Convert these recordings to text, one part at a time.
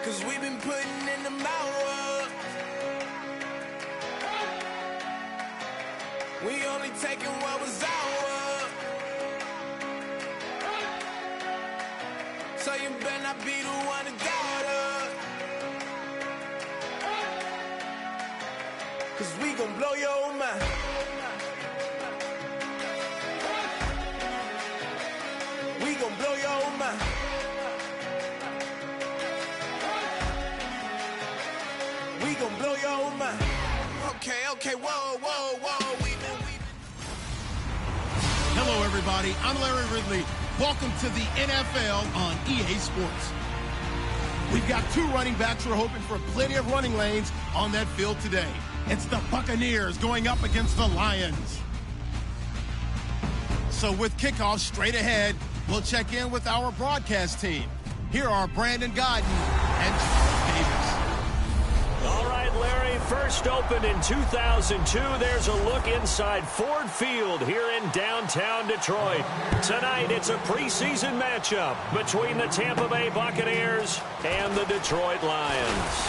'cause we've been putting in the hours. We only taking what was ours. So you better not be the one to doubt us, 'cause we gon' blow your mind. We gon' blow your mind. We gon' blow your mind. Okay, whoa. Hello, everybody. I'm Larry Ridley. Welcome to the NFL on EA Sports. We've got two running backs who are hoping for plenty of running lanes on that field today. It's the Buccaneers going up against the Lions. So with kickoff straight ahead, we'll check in with our broadcast team. Here are Brandon Godden and Davis. All right, Larry, first opened in 2002. There's a look inside Ford Field here in downtown Detroit. Tonight, it's a preseason matchup between the Tampa Bay Buccaneers and the Detroit Lions.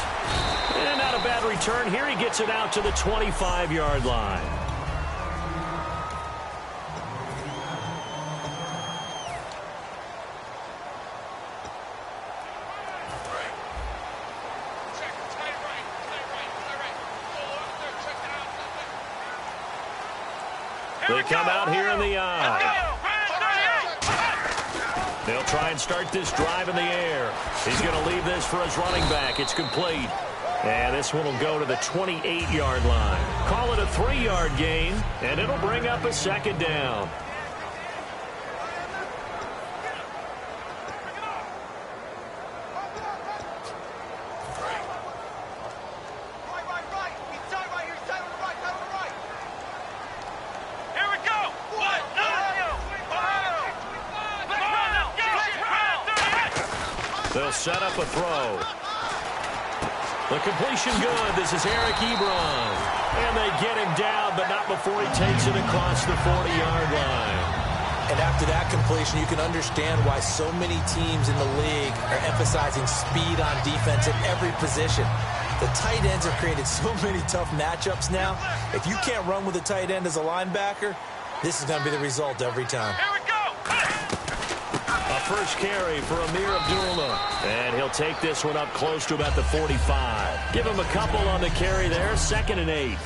And not a bad return here. He gets it out to the 25-yard line. They come out here in the eye. They'll try and start this drive in the air. He's going to leave this for his running back. It's complete. And this one will go to the 28-yard line. Call it a 3-yard gain, and it'll bring up a second down. They'll set up a throw. The completion good. This is Eric Ebron. And they get him down, but not before he takes it across the 40-yard line. And after that completion, you can understand why so many teams in the league are emphasizing speed on defense at every position. The tight ends have created so many tough matchups now. If you can't run with a tight end as a linebacker, this is going to be the result every time. First carry for Amir Abdullah. And he'll take this one up close to about the 45. Give him a couple on the carry there. 2nd and 8.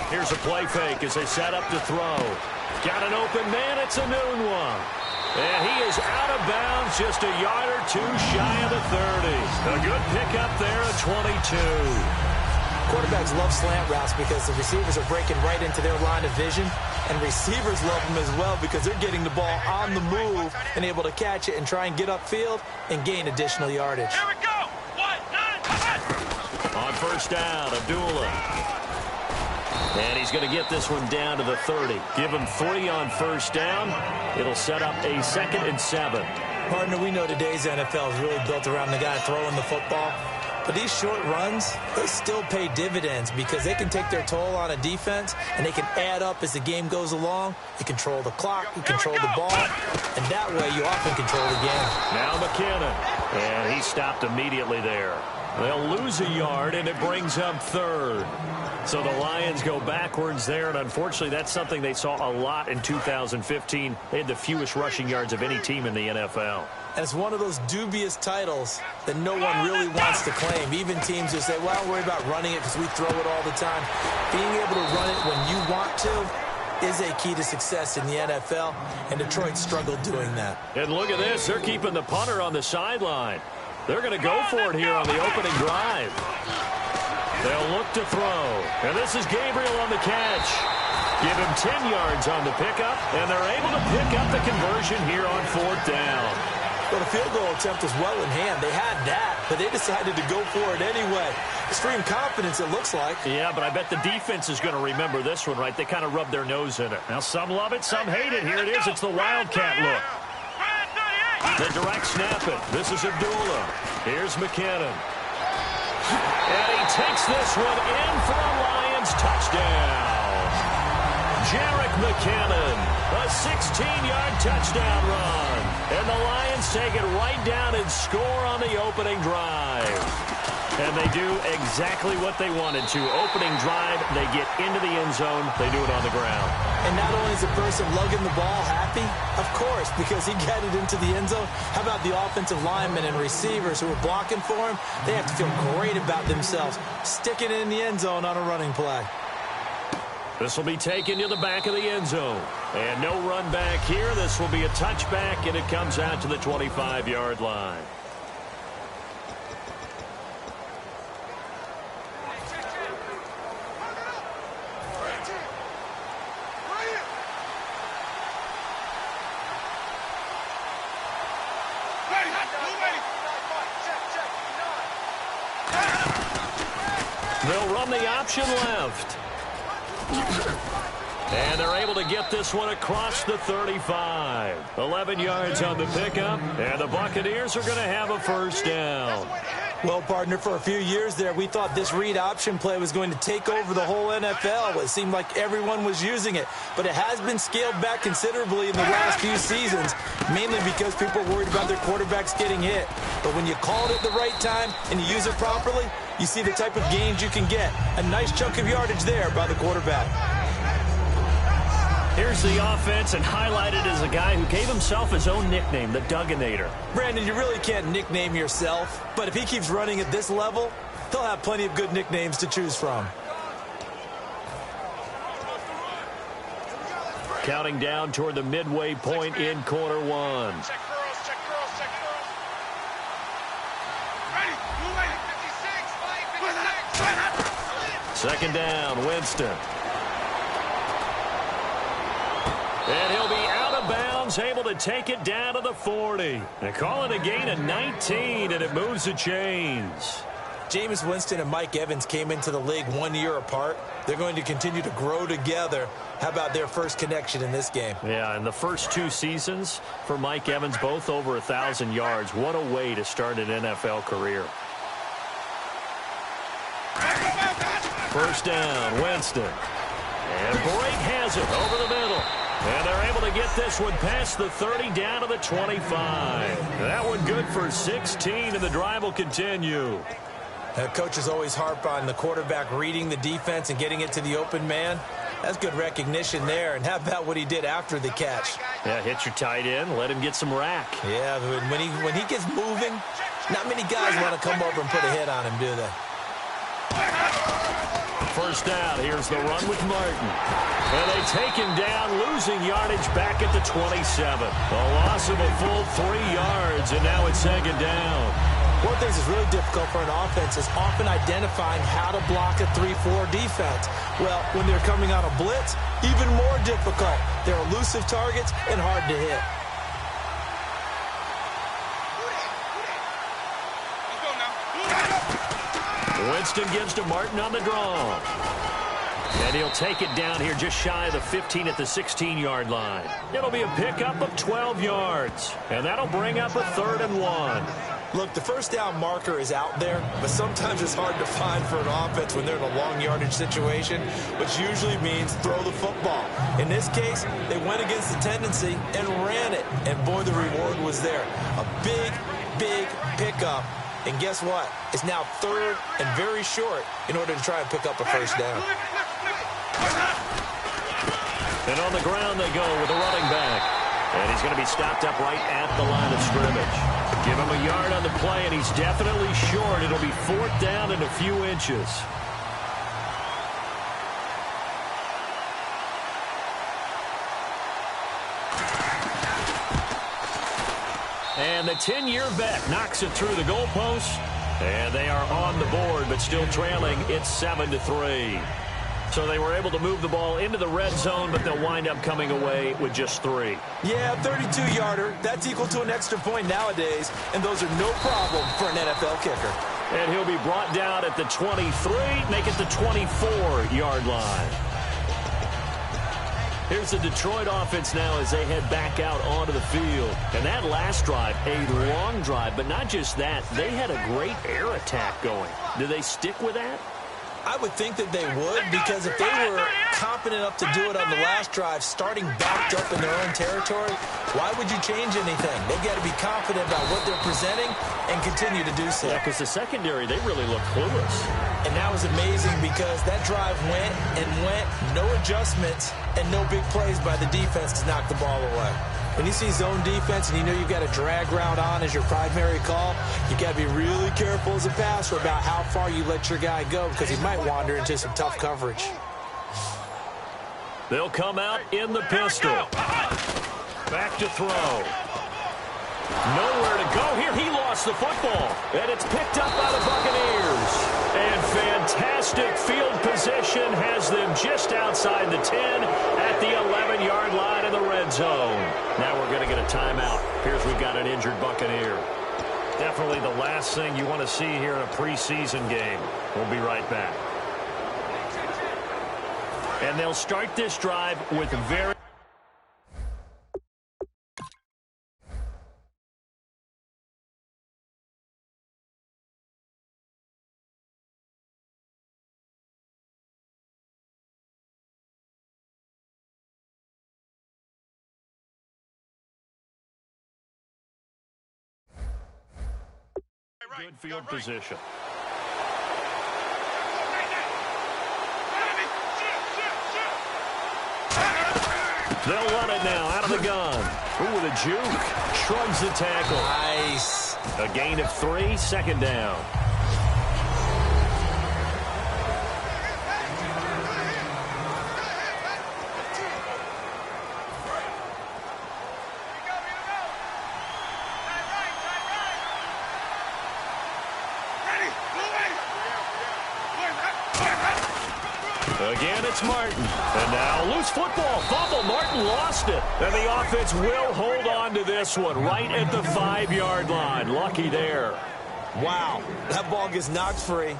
Here's a play fake as they set up to throw. Got an open man. It's a noon one. And he is out of bounds just a yard or two shy of the 30. A good pickup there at 22. Quarterbacks love slant routes because the receivers are breaking right into their line of vision. And receivers love them as well because they're getting the ball on the move and able to catch it and try and get upfield and gain additional yardage. Here we go. 1, 9. On first down, Abdullah. And he's going to get this one down to the 30. Give him 3 on first down. It'll set up a 2nd and 7. Partner, we know today's NFL is really built around the guy throwing the football. But these short runs, they still pay dividends because they can take their toll on a defense and they can add up as the game goes along. You control the clock, you control the ball, and that way you often control the game. Now McKinnon, and he stopped immediately there. They'll lose a yard, and it brings up 3rd. So the Lions go backwards there, and unfortunately that's something they saw a lot in 2015. They had the fewest rushing yards of any team in the NFL. And it's one of those dubious titles that no one really wants to claim. Even teams who say, well, don't worry about running it because we throw it all the time. Being able to run it when you want to is a key to success in the NFL, and Detroit struggled doing that. And look at this. They're keeping the punter on the sideline. They're going to go for it here on the opening drive. They'll look to throw. And this is Gabriel on the catch. Give him 10 yards on the pickup, and they're able to pick up the conversion here on 4th down. Well, the field goal attempt was well in hand. They had that, but they decided to go for it anyway. Extreme confidence, it looks like. Yeah, but I bet the defense is going to remember this one, right? They kind of rubbed their nose in it. Now, some love it, some hate it. Here it is. It's the Wildcat look. The direct snap it. This is Abdullah. Here's McKinnon. And he takes this one in for a Lions touchdown. Jerick McKinnon, a 16-yard touchdown run. And the Lions take it right down and score on the opening drive. And they do exactly what they wanted to. Opening drive, they get into the end zone. They do it on the ground. And not only is the person lugging the ball happy, of course, because he got it into the end zone. How about the offensive linemen and receivers who are blocking for him? They have to feel great about themselves, sticking it in the end zone on a running play. This will be taken to the back of the end zone. And no run back here. This will be a touchback, and it comes out to the 25-yard line. They'll run the option left. And they're able to get this one across the 35. 11 yards on the pickup, and the Buccaneers are going to have a first down. Well, partner, for a few years there, we thought this read option play was going to take over the whole NFL. It seemed like everyone was using it, but it has been scaled back considerably in the last few seasons, mainly because people are worried about their quarterbacks getting hit. But when you call it at the right time and you use it properly, you see the type of gains you can get. A nice chunk of yardage there by the quarterback. Here's the offense, and highlighted as a guy who gave himself his own nickname, the Dugginator. Brandon, you really can't nickname yourself, but if he keeps running at this level, he'll have plenty of good nicknames to choose from. Counting down toward the midway point in quarter one. Check girls, check girls, check girls. Ready, move ready. 56, 56. Second down, Winston. And he'll be out of bounds, able to take it down to the 40. They call it a gain of 19, and it moves the chains. Jameis Winston and Mike Evans came into the league 1 year apart. They're going to continue to grow together. How about their first connection in this game? Yeah, in the first 2 seasons for Mike Evans, both over 1,000 yards. What a way to start an NFL career. First down, Winston. And Brake has it over the middle. And they're able to get this one past the 30 down to the 25. That one good for 16, and the drive will continue. Coaches always harp on the quarterback reading the defense and getting it to the open man. That's good recognition there. And how about what he did after the catch? Yeah, hit your tight end, let him get some rack. Yeah, when he gets moving, not many guys want to come over and put a hit on him, do they? First down, here's the run with Martin. And they take him down, losing yardage back at the 27. A loss of a full 3 yards, and now it's second down. One of the things that's really difficult for an offense is often identifying how to block a 3-4 defense. Well, when they're coming on a blitz, even more difficult. They're elusive targets and hard to hit. Winston gives to Martin on the draw. And he'll take it down here just shy of the 15 at the 16-yard line. It'll be a pickup of 12 yards. And that'll bring up a 3rd and 1. Look, the first down marker is out there, but sometimes it's hard to find for an offense when they're in a long yardage situation, which usually means throw the football. In this case, they went against the tendency and ran it. And boy, the reward was there. A big, big pickup. And guess what? It's now 3rd and very short in order to try and pick up a first down. And on the ground they go with the running back. And he's going to be stopped up right at the line of scrimmage. Give him a yard on the play, and he's definitely short. It'll be 4th down and a few inches. And the 10-year vet knocks it through the goalpost. And they are on the board, but still trailing. It's 7-3. So they were able to move the ball into the red zone, but they'll wind up coming away with just 3. Yeah, 32-yarder. That's equal to an extra point nowadays, and those are no problem for an NFL kicker. And he'll be brought down at the 23, make it the 24-yard line. Here's the Detroit offense now as they head back out onto the field. And that last drive, a long drive, but not just that. They had a great air attack going. Do they stick with that? I would think that they would, because if they were confident enough to do it on the last drive, starting backed up in their own territory, why would you change anything? They've got to be confident about what they're presenting and continue to do so. Yeah, because the secondary, they really look clueless. And that was amazing because that drive went and went, no adjustments, and no big plays by the defense to knock the ball away. When you see zone defense and you know you've got a drag route on as your primary call, you got to be really careful as a passer about how far you let your guy go, because he might wander into some tough coverage. They'll come out in the pistol. Back to throw. Nowhere to go here. He lost the football. And it's picked up by the Buccaneers. And fantastic field position has them just outside the 10 at the 11-yard line in the red zone. Now we're going to get a timeout. Here's we've got an injured Buccaneer. Definitely the last thing you want to see here in a preseason game. We'll be right back. And they'll start this drive with very... Good field position. They'll run it now out of the gun. Ooh, with a juke. Shrugs the tackle. Nice. A gain of 3, second down. Again, it's Martin. And now loose football. Fumble. Martin lost it. And the offense will hold on to this one right at the 5-yard line. Lucky there. Wow. That ball gets knocked free,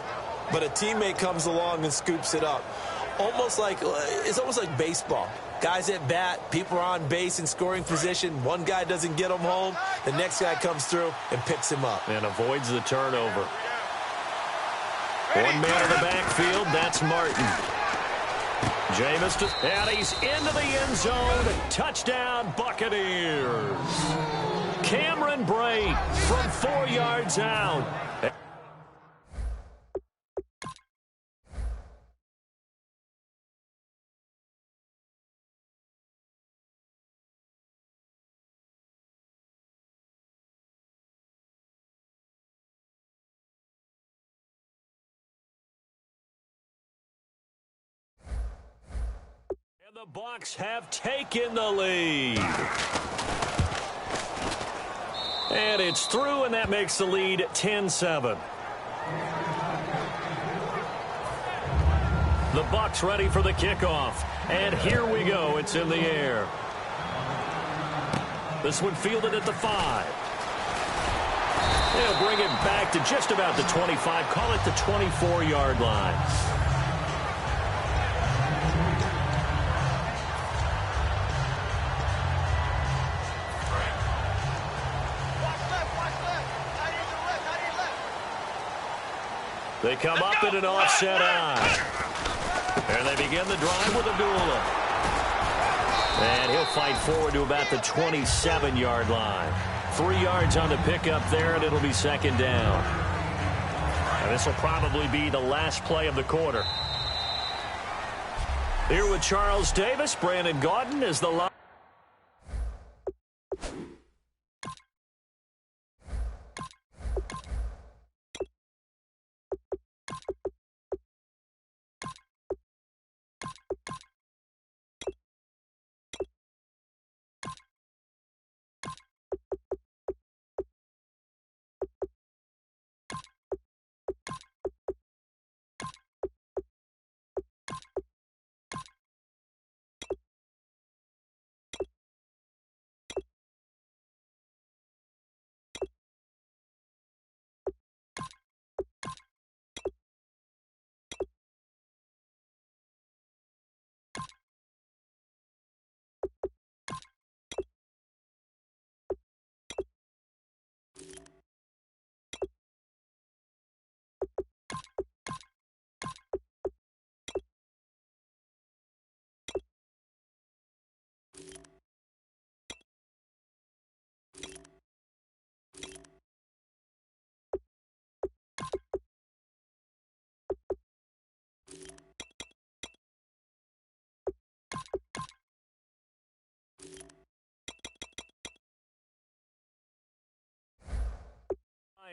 but a teammate comes along and scoops it up. It's almost like baseball. Guys at bat, people are on base in scoring position. One guy doesn't get him home. The next guy comes through and picks him up. And avoids the turnover. One man in the backfield, that's Martin. Jameis, and he's into the end zone. Touchdown, Buccaneers. Cameron Brate from 4 yards out. The Bucs have taken the lead. And it's through, and that makes the lead 10-7. The Bucs ready for the kickoff. And here we go. It's in the air. This one fielded at the 5. They'll bring it back to just about the 25. Call it the 24-yard line. They come up in an offset eye. And they begin the drive with Abdullah. And he'll fight forward to about the 27-yard line. 3 yards on the pickup there, and it'll be second down. And this will probably be the last play of the quarter. Here with Charles Davis, Brandon Gaudin is the line.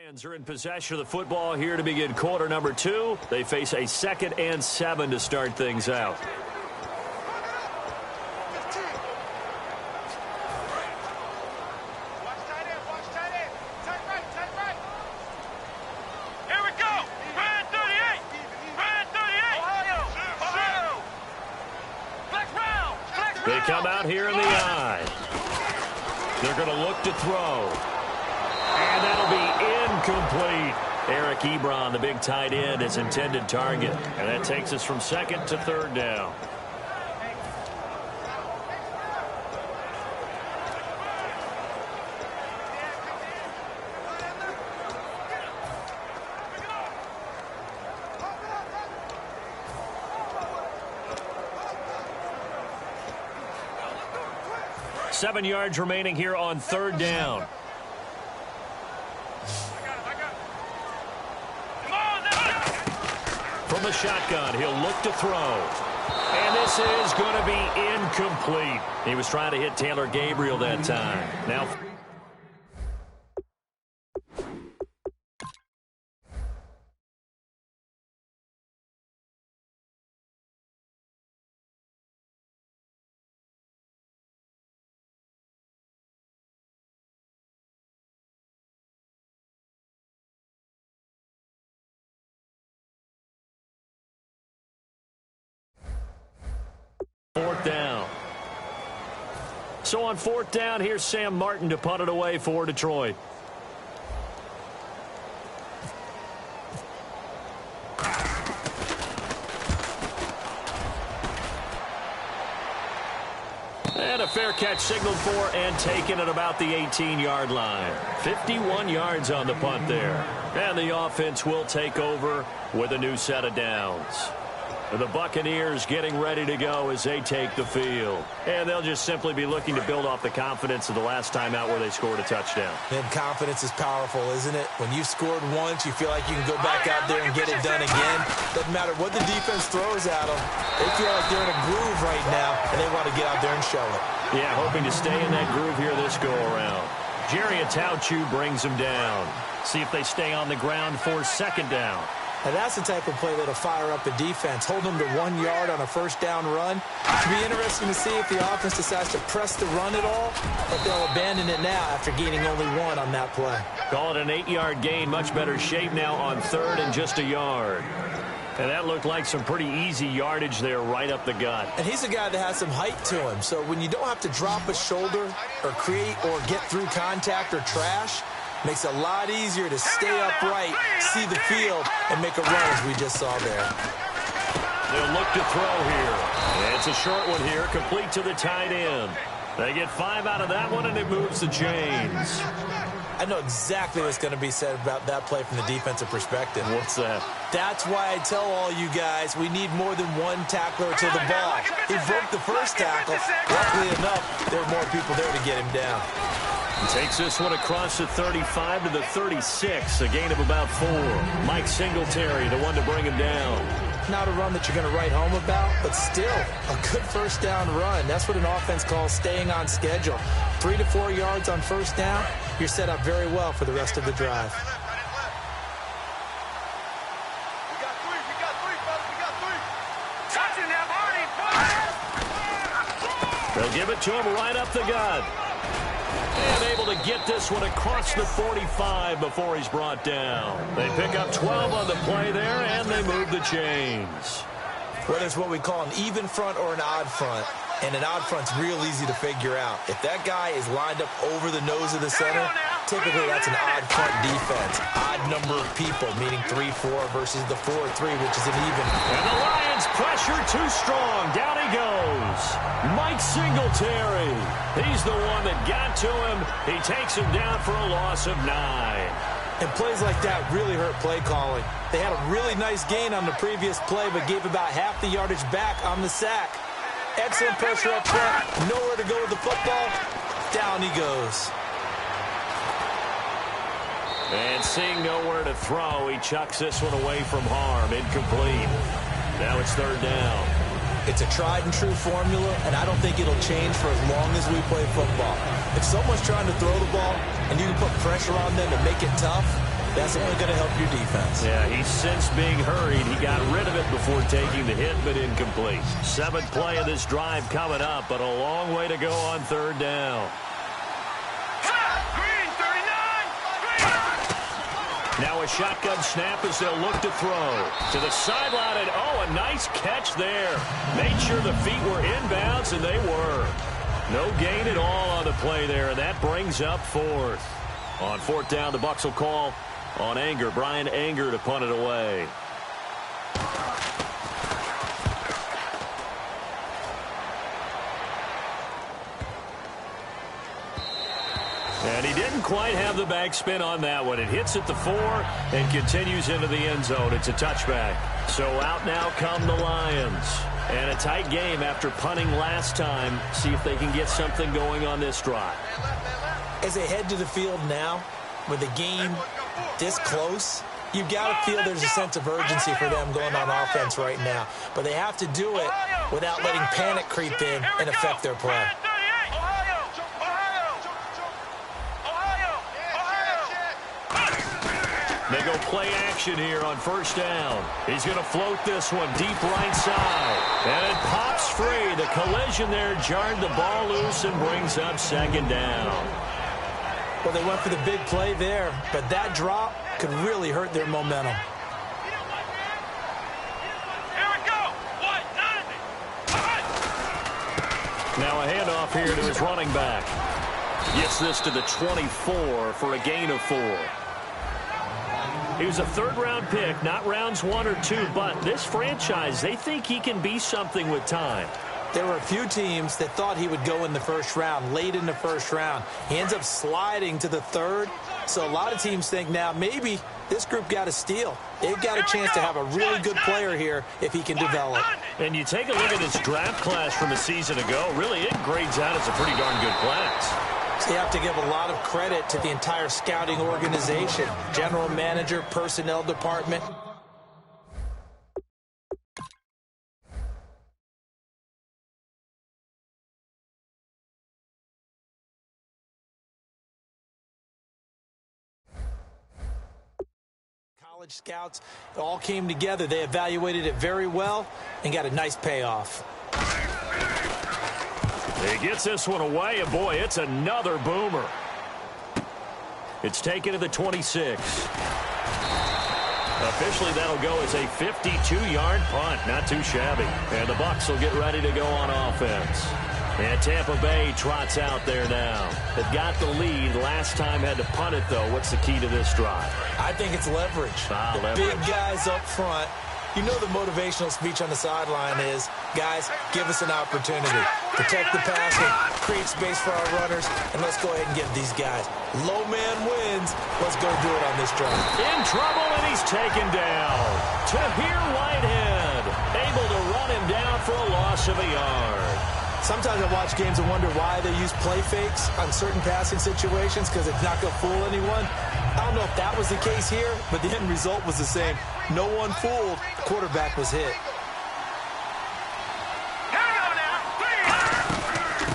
Lions are in possession of the football here to begin quarter number 2. They face a 2nd and 7 to start things out. They come out here in the eye. They're going to look to throw. And that'll be incomplete. Eric Ebron, the big tight end, his intended target. And that takes us from 2nd to 3rd down. Seven yards remaining here on 3rd down. From the shotgun, he'll look to throw. And this is going to be incomplete. He was trying to hit Taylor Gabriel that time. Now, fourth down. So on 4th down, here's Sam Martin to punt it away for Detroit. And a fair catch signaled for and taken at about the 18-yard line. 51 yards on the punt there. And the offense will take over with a new set of downs. The Buccaneers getting ready to go as they take the field. And they'll just simply be looking to build off the confidence of the last time out where they scored a touchdown. And confidence is powerful, isn't it? When you scored once, you feel like you can go back out there and get it done again. Doesn't matter what the defense throws at them. They feel like they're in a groove right now, and they want to get out there and show it. Yeah, hoping to stay in that groove here this go-around. Jerry Atauchu brings them down. See if they stay on the ground for 2nd down. And that's the type of play that'll fire up the defense. Hold them to 1 yard on a 1st down run. It'll be interesting to see if the offense decides to press the run at all, but they'll abandon it now after gaining only 1 on that play. Call it an 8-yard gain. Much better shape now on 3rd and just a yard. And that looked like some pretty easy yardage there right up the gut. And he's a guy that has some height to him. So when you don't have to drop a shoulder or create or get through contact or trash, makes it a lot easier to stay upright, see the field, and make a run as we just saw there. They'll look to throw here. And it's a short one here, complete to the tight end. They get 5 out of that one, and it moves the chains. I know exactly what's going to be said about that play from the defensive perspective. What's that? That's why I tell all you guys we need more than one tackler to the ball. He broke the first tackle. Luckily enough, there were more people there to get him down. He takes this one across the 35 to the 36, a gain of about 4. Mike Singletary, the one to bring him down. Not a run that you're going to write home about, but still a good 1st down run. That's what an offense calls staying on schedule. 3 to 4 yards on 1st down, you're set up very well for the rest of the drive. They'll give it to him right up the gut. And able to get this one across the 45 before he's brought down. They pick up 12 on the play there, and they move the chains. Whether it's what we call an even front or an odd front, and an odd front's real easy to figure out. If that guy is lined up over the nose of the center, typically that's an odd front defense. Odd number of people, meaning 3-4 versus the 4-3, which is an even. And the Lions pressure too strong. Down he goes. Mike Singletary. He's the one that got to him. He takes him down for a loss of 9. And plays like that really hurt play calling. They had a really nice gain on the previous play, but gave about half the yardage back on the sack. Excellent pressure up front. Nowhere to go with the football. Down he goes. And seeing nowhere to throw, he chucks this one away from harm. Incomplete. Now it's 3rd down. It's a tried-and-true formula, and I don't think it'll change for as long as we play football. If someone's trying to throw the ball and you can put pressure on them and make it tough, That's only going to help your defense. Yeah, he's since being hurried. He got rid of it before taking the hit, but incomplete. 7th play of this drive coming up, but a long way to go on 3rd down. Now a shotgun snap as they'll look to throw. To the sideline, and a nice catch there. Made sure the feet were inbounds, and they were. No gain at all on the play there, and that brings up 4th. On 4th down, the Bucs will call on Anger. Brian Anger to punt it away. And he didn't quite have the backspin on that one. It hits at the 4 and continues into the end zone. It's a touchback. So out now come the Lions. And a tight game after punting last time. See if they can get something going on this drive. As they head to the field now, with the game this close, you've got to feel there's a sense of urgency for them going on offense right now. But they have to do it without letting panic creep in and affect their play. They go play action here on 1st down. He's going to float this one deep right side. And it pops free. The collision there jarred the ball loose and brings up 2nd down. Well, they went for the big play there, but that drop could really hurt their momentum. Here we go. Now a handoff here to his running back. Gets this to the 24 for a gain of 4. He was a 3rd-round pick, not rounds 1 or 2, but this franchise, they think he can be something with time. There were a few teams that thought he would go in the 1st round, late in the 1st round. He ends up sliding to the 3rd, so a lot of teams think now maybe this group got a steal. They've got a chance to have a really good player here if he can develop. And you take a look at this draft class from a season ago, really it grades out as a pretty darn good class. So you have to give a lot of credit to the entire scouting organization, general manager, personnel department. College scouts all came together. They evaluated it very well and got a nice payoff. He gets this one away, and boy, it's another boomer. It's taken to the 26. Officially, that'll go as a 52-yard punt. Not too shabby. And the Bucs will get ready to go on offense. And Tampa Bay trots out there now. They've got the lead. Last time had to punt it, though. What's the key to this drive? I think it's leverage. Leverage. Big guys up front. You know the motivational speech on the sideline is, guys, give us an opportunity. Protect the passer, create space for our runners, and let's go ahead and get these guys. Low man wins. Let's go do it on this drive. In trouble, and he's taken down. Tahir Whitehead, able to run him down for a loss of a yard. Sometimes I watch games and wonder why they use play fakes on certain passing situations because it's not going to fool anyone. I don't know if that was the case here, but the end result was the same. No one fooled. The quarterback was hit.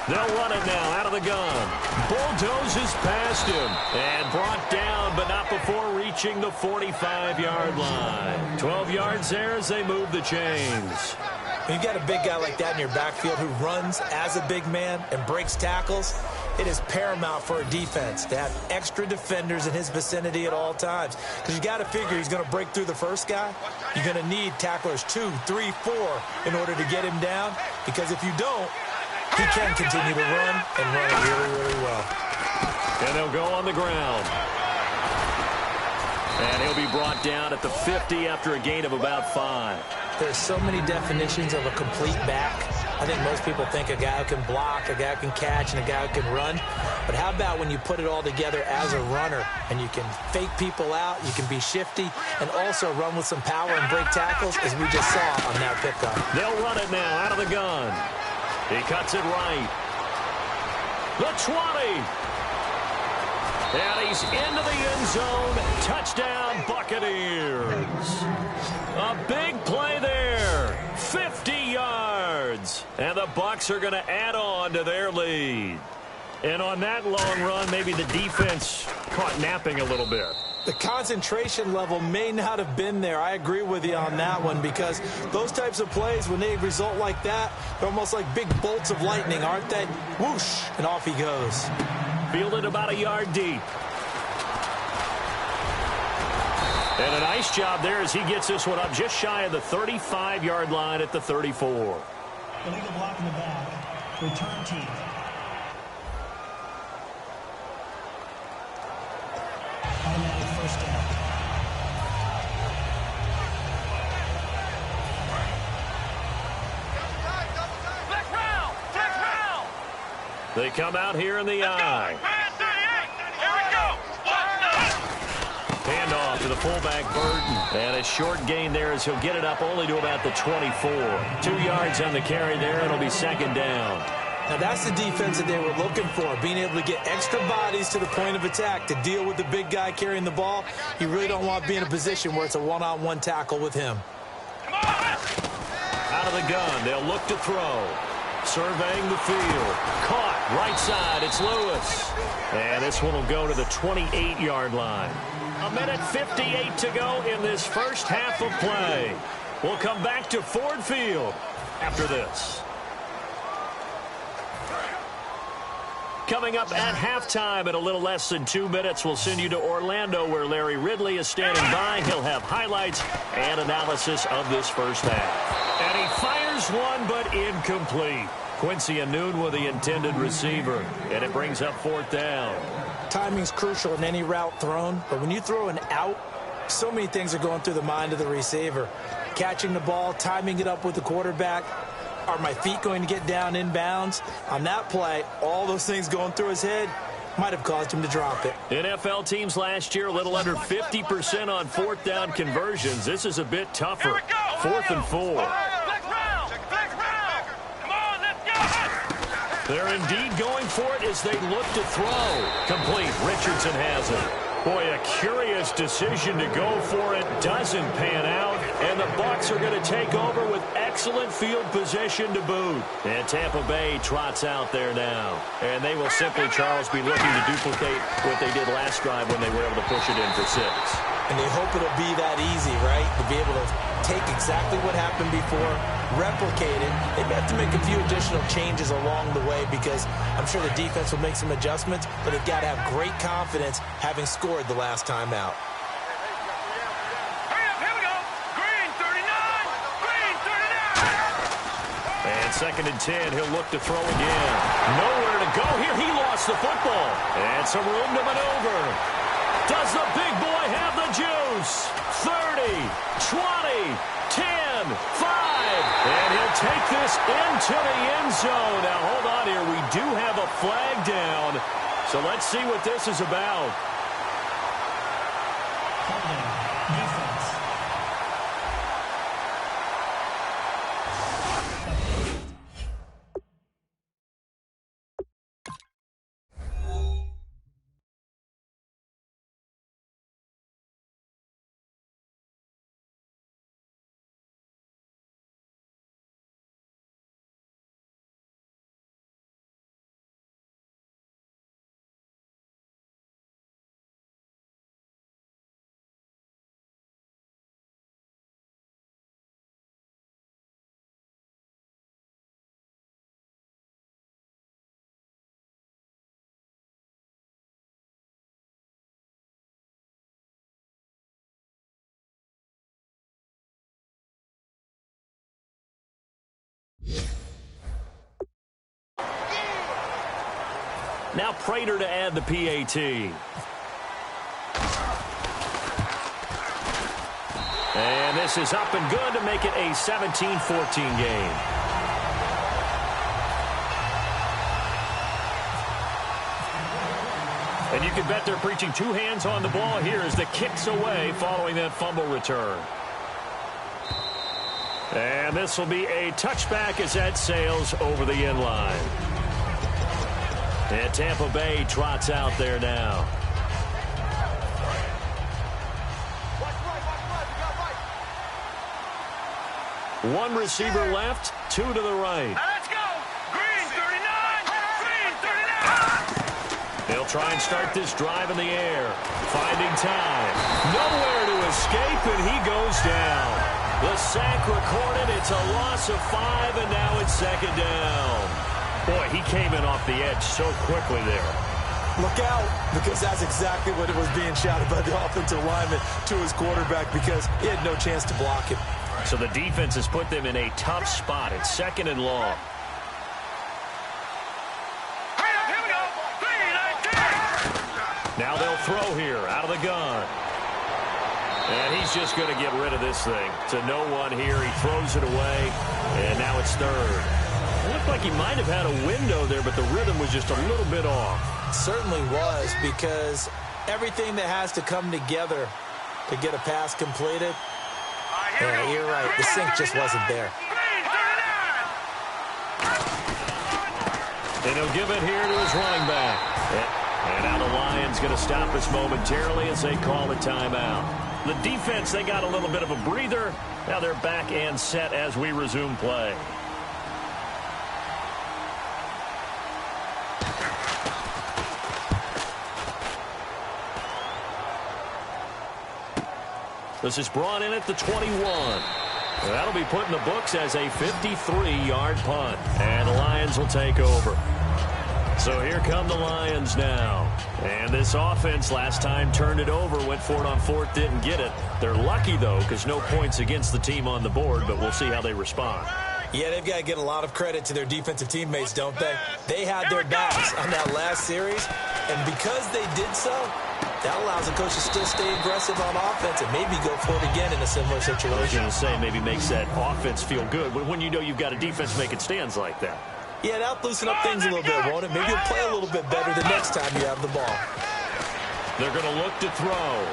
They'll run it now out of the gun. Bulldozes past him and brought down, but not before reaching the 45-yard line. 12 yards there as they move the chains. When you've got a big guy like that in your backfield who runs as a big man and breaks tackles, it is paramount for a defense to have extra defenders in his vicinity at all times. Because you got to figure he's going to break through the first guy. You're going to need tacklers 2, 3, 4 in order to get him down. Because if you don't, he can continue to run and run it really, really well. And they'll go on the ground. And he'll be brought down at the 50 after a gain of about 5. There's so many definitions of a complete back. I think most people think a guy who can block, a guy who can catch, and a guy who can run. But how about when you put it all together as a runner and you can fake people out, you can be shifty, and also run with some power and break tackles, as we just saw on that pickup. They'll run it now out of the gun. He cuts it right. The 20. And he's into the end zone. Touchdown, Buccaneers. A big play there. 50 yards. And the Bucs are going to add on to their lead. And on that long run, maybe the defense caught napping a little bit. The concentration level may not have been there. I agree with you on that one, because those types of plays, when they result like that, they're almost like big bolts of lightning, aren't they? Whoosh, and off he goes. Fielded about a yard deep. And a nice job there as he gets this one up just shy of the 35-yard line at the 34. Illegal block in the back. Return team. Automatic first down. Flex round. They come out here in the eye. Here we go. Handoff to the fullback, Burton. And a short gain there as he'll get it up only to about the 24. 2 yards on the carry there. It'll be second down. Now, that's the defense that they were looking for, being able to get extra bodies to the point of attack to deal with the big guy carrying the ball. You really don't want to be in a position where it's a one-on-one tackle with him. Out of the gun, they'll look to throw. Surveying the field. Caught, right side, it's Lewis. And this one will go to the 28-yard line. 1:58 to go in this first half of play. We'll come back to Ford Field after this. Coming up at halftime in a little less than 2 minutes, we'll send you to Orlando where Larry Ridley is standing by. He'll have highlights and analysis of this first half. And he fires one, but incomplete. Quincy Anoon with the intended receiver, and it brings up fourth down. Timing's crucial in any route thrown, but when you throw an out, so many things are going through the mind of the receiver. Catching the ball, timing it up with the quarterback. Are my feet going to get down inbounds? On that play, all those things going through his head might have caused him to drop it. NFL teams last year a little under 50% on fourth down conversions. This is a bit tougher. 4th and 4. Flex round. Come on, let's go. They're indeed going for it as they look to throw. Complete. Richardson has it. Boy, a curious decision to go for it. Doesn't pan out. And the Bucs are going to take over with excellent field position to boot. And Tampa Bay trots out there now. And they will simply, Charles, be looking to duplicate what they did last drive when they were able to push it in for 6. And they hope it'll be that easy, right? To be able to take exactly what happened before, replicate it. They may have to make a few additional changes along the way because I'm sure the defense will make some adjustments, but they've got to have great confidence having scored the last time out. Hurry up, here we go. Green 39. Green 39. And 2nd and 10, he'll look to throw again. Nowhere to go here. He lost the football. And some room to maneuver. Does the big boy have the juice? 30, 20, 10, 5. And he'll take this into the end zone. Now, hold on here. We do have a flag down. So let's see what this is about. Holding. Defense. Now Prater to add the PAT. And this is up and good to make it a 17-14 game. And you can bet they're preaching 2 hands on the ball here as the kick's away following that fumble return. And this will be a touchback as that sails over the end line. And Tampa Bay trots out there now. One receiver left, 2 to the right. Now let's go. Green 39. Green 39. They'll try and start this drive in the air. Finding time. Nowhere to escape, and he goes down. The sack recorded. It's a loss of 5, and now it's second down. Boy, he came in off the edge so quickly there. Look out, because that's exactly what it was being shouted by the offensive lineman to his quarterback, because he had no chance to block him. So the defense has put them in a tough spot. It's second and long. Now they'll throw here out of the gun. And he's just going to get rid of this thing. To no one here. He throws it away. And now it's third. It looked like he might have had a window there, but the rhythm was just a little bit off. It certainly was, because everything that has to come together to get a pass completed, yeah, you're right. The sync just wasn't there. And he'll give it here to his running back. And now the Lions going to stop us momentarily as they call the timeout. The defense, they got a little bit of a breather. Now they're back and set as we resume play. This is brought in at the 21. That'll be put in the books as a 53-yard punt. And the Lions will take over. So here come the Lions now. And this offense last time turned it over, went for it on fourth, didn't get it. They're lucky, though, because no points against the team on the board, but we'll see how they respond. Yeah, they've got to get a lot of credit to their defensive teammates, don't they? They had their backs on that last series, and because they did so, that allows the coach to still stay aggressive on offense and maybe go for it again in a similar situation. I was going to say, maybe makes that offense feel good when you know you've got a defense making stands like that. Yeah, that'll loosen up things a little bit, won't it? Maybe you'll play a little bit better the next time you have the ball. They're going to look to throw.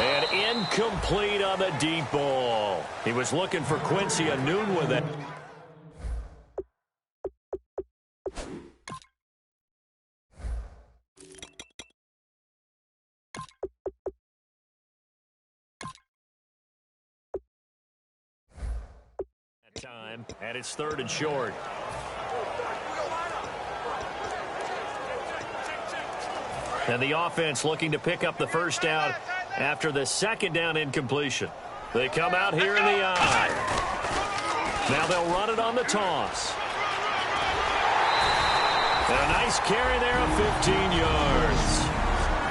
And incomplete on the deep ball. He was looking for Quincy Anoon with it. Time, and it's third and short. And the offense looking to pick up the first down after the second down incompletion. They come out here in the eye. Now they'll run it on the toss. And a nice carry there of 15 yards.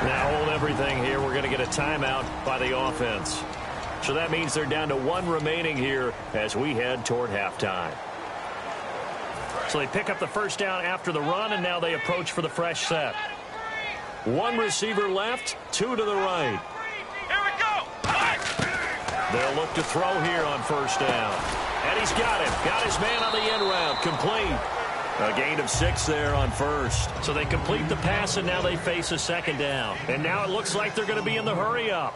Now hold everything here. We're going to get a timeout by the offense. So that means they're down to one remaining here as we head toward halftime. So they pick up the first down after the run, and now they approach for the fresh set. One receiver left, two to the right. Here we go. They'll look to throw here on first down. And he's got it. Got his man on the end route. Complete. A gain of 6 there on first. So they complete the pass, and now they face a second down. And now it looks like they're going to be in the hurry-up.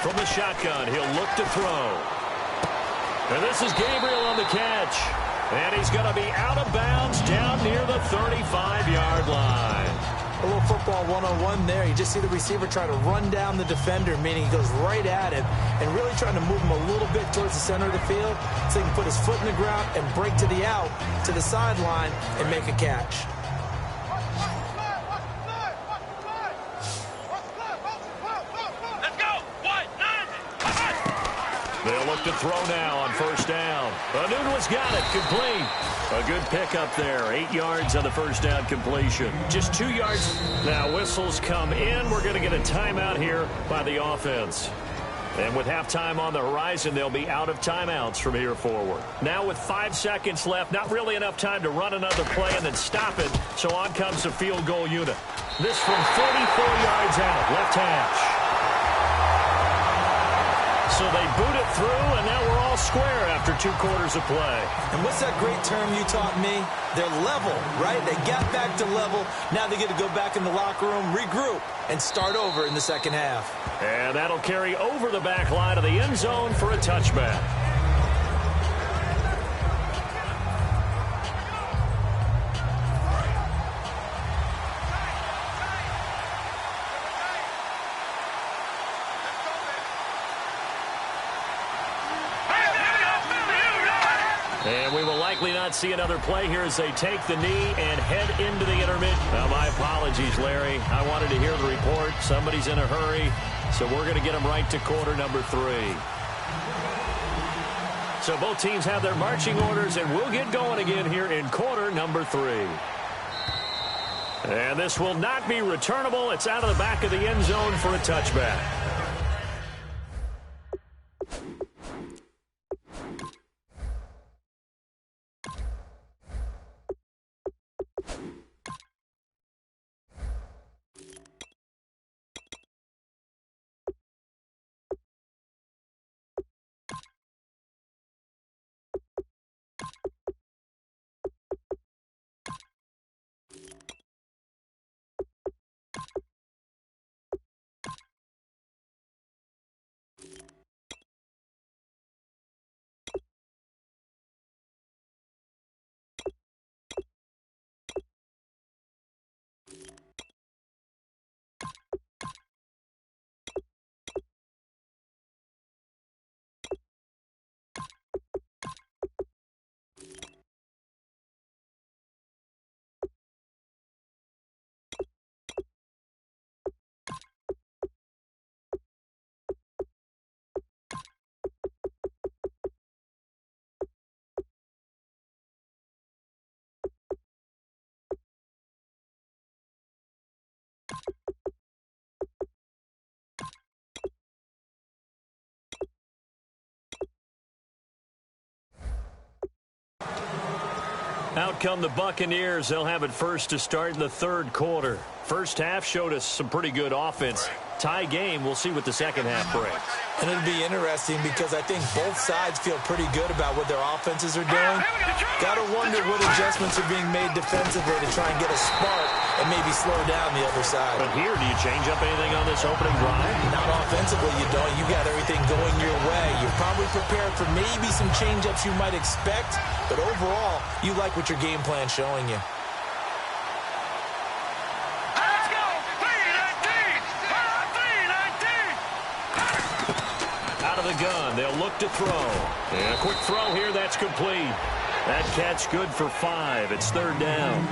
From the shotgun, he'll look to throw. And this is Gabriel on the catch. And he's going to be out of bounds down near the 35-yard line. A little football 101 there. You just see the receiver try to run down the defender, meaning he goes right at him and really trying to move him a little bit towards the center of the field so he can put his foot in the ground and break to the out, to the sideline, and make a catch. They'll look to throw now on first down. Anunu's got it. Complete. A good pickup there. 8 yards on the first down completion. Just 2 yards. Now whistles come in. We're going to get a timeout here by the offense. And with halftime on the horizon, they'll be out of timeouts from here forward. Now with 5 seconds left, not really enough time to run another play and then stop it. So on comes the field goal unit. This from 44 yards out. Left hash. So they boot it through, and now we're all square after 2 quarters of play. And what's that great term you taught me? They're level, right? They got back to level. Now they get to go back in the locker room, regroup, and start over in the second half. And that'll carry over the back line of the end zone for a touchback. not see another play here as they take the knee and head into the intermission. My apologies, Larry. I wanted to hear the report. Somebody's in a hurry, so we're going to get them right to quarter number 3. So both teams have their marching orders, and we'll get going again here in quarter number 3. And this will not be returnable. It's out of the back of the end zone for a touchback. Out come the Buccaneers. They'll have it first to start in the third quarter. First half showed us some pretty good offense. Tie game. We'll see what the second half brings. And it'll be interesting because I think both sides feel pretty good about what their offenses are doing. Got to wonder what adjustments are being made defensively to try and get a spark and maybe slow down the other side. But here, do you change up anything on this opening drive? Not offensively, you don't. You got everything going your way. You're probably prepared for maybe some change-ups you might expect, but overall, you like what your game plan's showing you. The gun. They'll look to throw. And a quick throw here. That's complete. That catch good for 5. It's third down.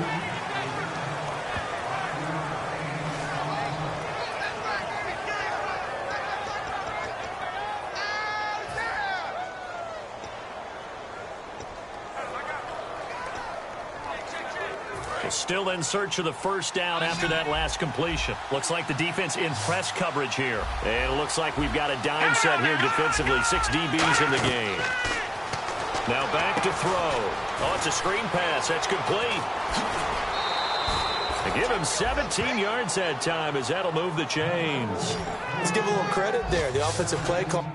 Still in search of the first down after that last completion. Looks like the defense in press coverage here. And it looks like we've got a dime set here defensively. 6 DBs in the game. Now back to throw. Oh, it's a screen pass. That's complete. They give him 17 yards that time as that'll move the chains. Let's give a little credit there. The offensive play call.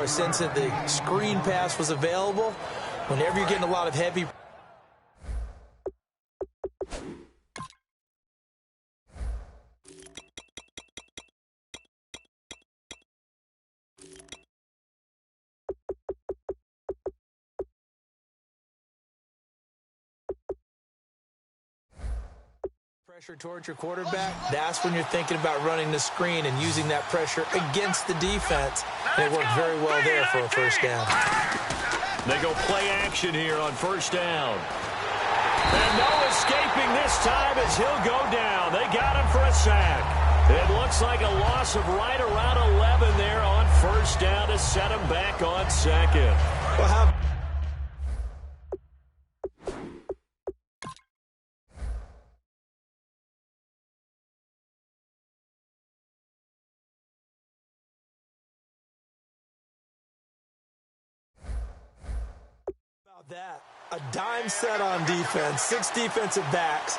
Since the screen pass was available, whenever you're getting a lot of heavy pressure towards your quarterback, that's when you're thinking about running the screen and using that pressure against the defense. And it worked very well there for a first down. They go play action here on first down. And no escaping this time as he'll go down. They got him for a sack. It looks like a loss of right around 11 there on first down to set him back on second. Well, how that? A dime set on defense, 6 defensive backs.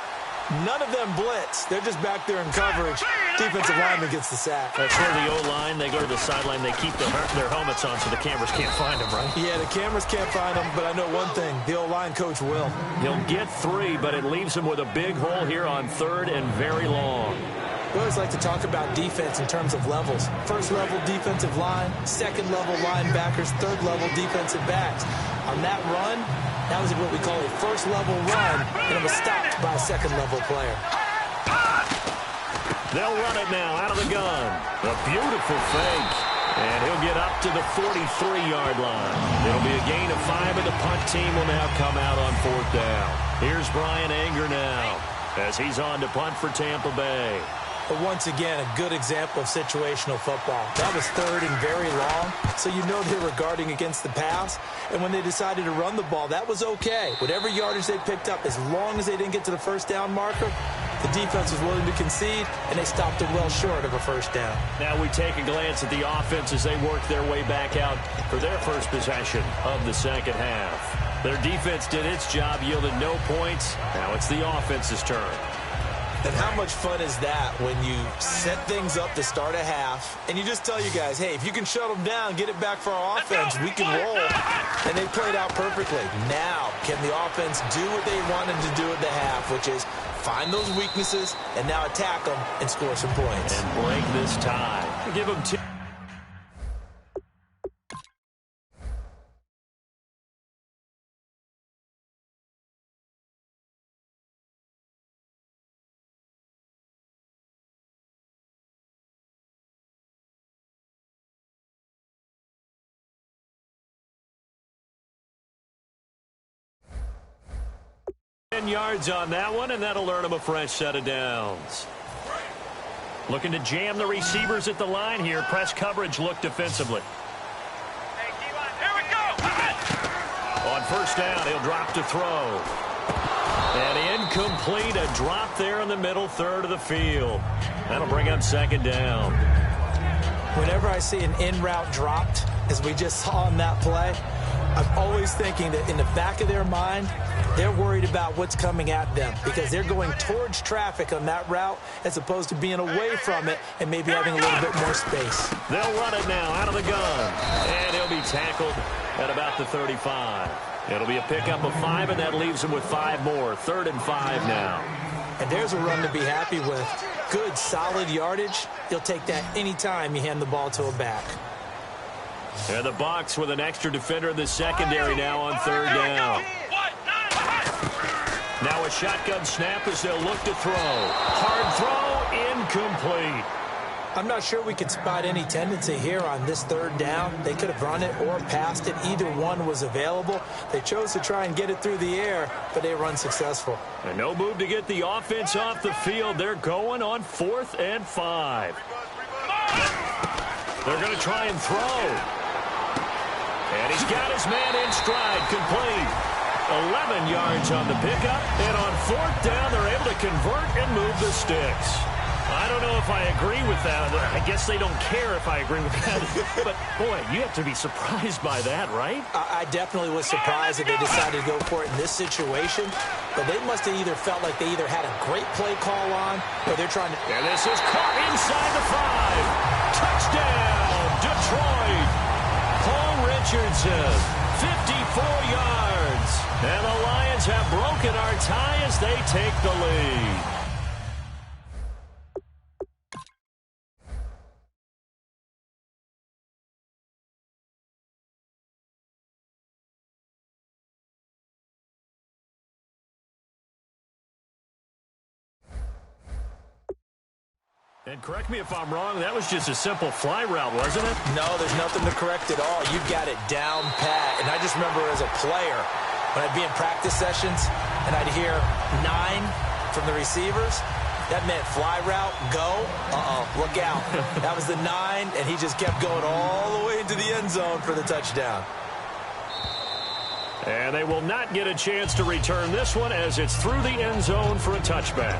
None of them blitz. They're just back there in coverage. Defensive lineman gets the sack. That's where the O-line, they go to the sideline, they keep their helmets on so the cameras can't find them, right? Yeah, the cameras can't find them, but I know one thing. The O-line coach will. He'll get 3, but it leaves him with a big hole here on third and very long. We always like to talk about defense in terms of levels. First level defensive line, second level linebackers, third level defensive backs. On that run, That was what we call a first-level run, and it was stopped by a second-level player. They'll run it now out of the gun. A beautiful fake. And he'll get up to the 43-yard line. It'll be a gain of 5, and the punt team will now come out on 4th down. Here's Brian Anger now as he's on to punt for Tampa Bay. But once again, a good example of situational football. That was 3rd and very long, so you know they were guarding against the pass. And when they decided to run the ball, that was okay. Whatever yardage they picked up, as long as they didn't get to the first down marker, the defense was willing to concede, and they stopped them well short of a first down. Now we take a glance at the offense as they work their way back out for their first possession of the second half. Their defense did its job, yielded no points. Now it's the offense's turn. And how much fun is that when you set things up to start a half, and you just tell you guys, hey, if you can shut them down, get it back for our offense, we can roll. And they played out perfectly. Now, can the offense do what they wanted to do at the half, which is find those weaknesses and now attack them and score some points. And break this tie. Give them 2. Yards on that one, and that'll earn him a fresh set of downs. Looking to jam the receivers at the line here. Press coverage look defensively. Here we go. On first down, he'll drop to throw. And incomplete, a drop there in the middle third of the field. That'll bring up second down. Whenever I see an in-route dropped, as we just saw in that play, I'm always thinking that in the back of their mind, they're worried about what's coming at them because they're going towards traffic on that route as opposed to being away from it and maybe having a little bit more space. They'll run it now out of the gun. And he'll be tackled at about the 35. It'll be a pickup of 5, and that leaves him with 5 more. 3rd and 5 now. And there's a run to be happy with. Good, solid yardage. You'll take that any time you hand the ball to a back. And the Bucs with an extra defender in the secondary now on 3rd down. Now a shotgun snap as they'll look to throw. Hard throw, incomplete. I'm not sure we could spot any tendency here on this 3rd down. They could have run it or passed it. Either one was available. They chose to try and get it through the air, but they were unsuccessful. And no move to get the offense off the field. They're going on 4th and 5. They're going to try and throw. And he's got his man in stride, complete. 11 yards on the pickup, and on 4th down, they're able to convert and move the sticks. I don't know if I agree with that. I guess they don't care if I agree with that. But, boy, you have to be surprised by that, right? I definitely was surprised that they decided to go for it in this situation. But they must have either felt like they either had a great play call on, or they're trying to... And this is caught inside the 5. Touchdown, Detroit. Paul Richardson, 54 yards. And the Lions have broken our tie as they take the lead. And correct me if I'm wrong, that was just a simple fly route, wasn't it? No, there's nothing to correct at all. You got it down pat. And I just remember as a player, when I'd be in practice sessions and I'd hear 9 from the receivers, that meant fly route, go, look out. That was the 9, and he just kept going all the way into the end zone for the touchdown. And they will not get a chance to return this one as it's through the end zone for a touchback.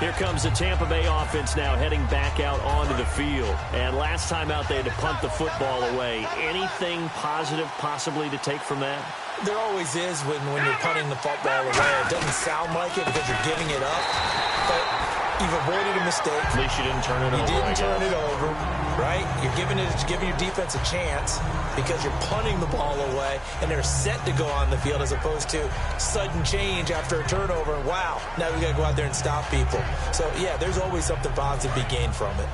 Here comes the Tampa Bay offense now heading back out onto the field. And last time out they had to punt the football away. Anything positive possibly to take from that? There always is when you're punting the football away. It doesn't sound like it because you're giving it up. But you've avoided a mistake. At least you didn't turn it over. You didn't turn it over, right? You're giving your defense a chance because you're punting the ball away and they're set to go on the field as opposed to sudden change after a turnover. Wow, now we got to go out there and stop people. So, yeah, there's always something positive to be gained from it.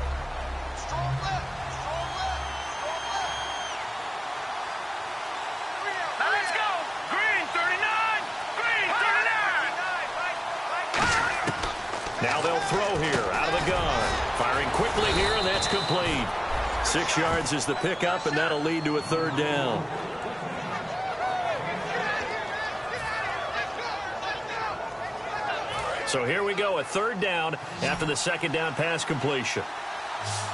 Now let's go. Green, 39. Now they'll throw here out of the gun. Firing quickly here, and that's complete. 6 yards is the pickup, and that'll lead to a third down. So here we go, a third down after the second down pass completion.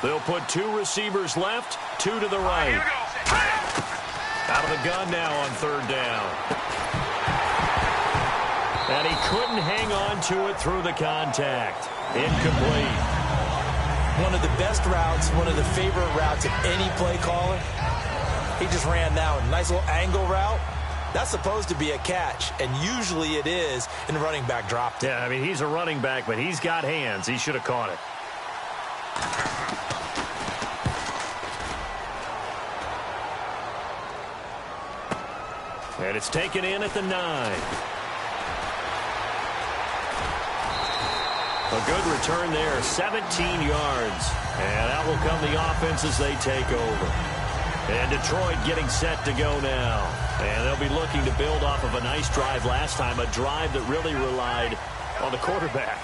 They'll put 2 receivers left, 2 to the right. Out of the gun now on third down. And he couldn't hang on to it through the contact. Incomplete. One of the best routes, one of the favorite routes of any play caller. He just ran that one. Nice little angle route. That's supposed to be a catch, and usually it is, and the running back dropped it. Yeah, I mean, he's a running back, but he's got hands. He should have caught it. And it's taken in at the 9. A good return there, 17 yards. And out will come the offense as they take over. And Detroit getting set to go now. And they'll be looking to build off of a nice drive last time, a drive that really relied on the quarterback.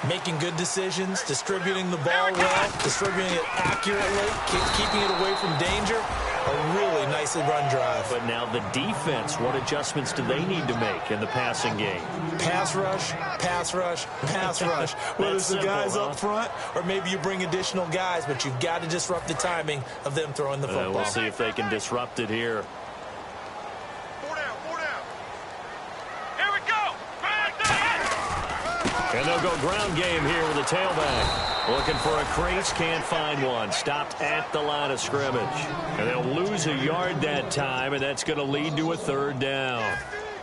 Making good decisions, distributing the ball well, distributing it accurately, keeping it away from danger. A really nicely run drive. But now the defense, what adjustments do they need to make in the passing game? Pass rush, pass rush, pass rush. Whether it's the guys up front or maybe you bring additional guys, but you've got to disrupt the timing of them throwing the football. We'll see if they can disrupt it here. 4 down, 4 down. Here we go. And they'll go ground game here with a tailback. Looking for a crease, can't find one. Stopped at the line of scrimmage. And they'll lose a yard that time, and that's going to lead to a third down.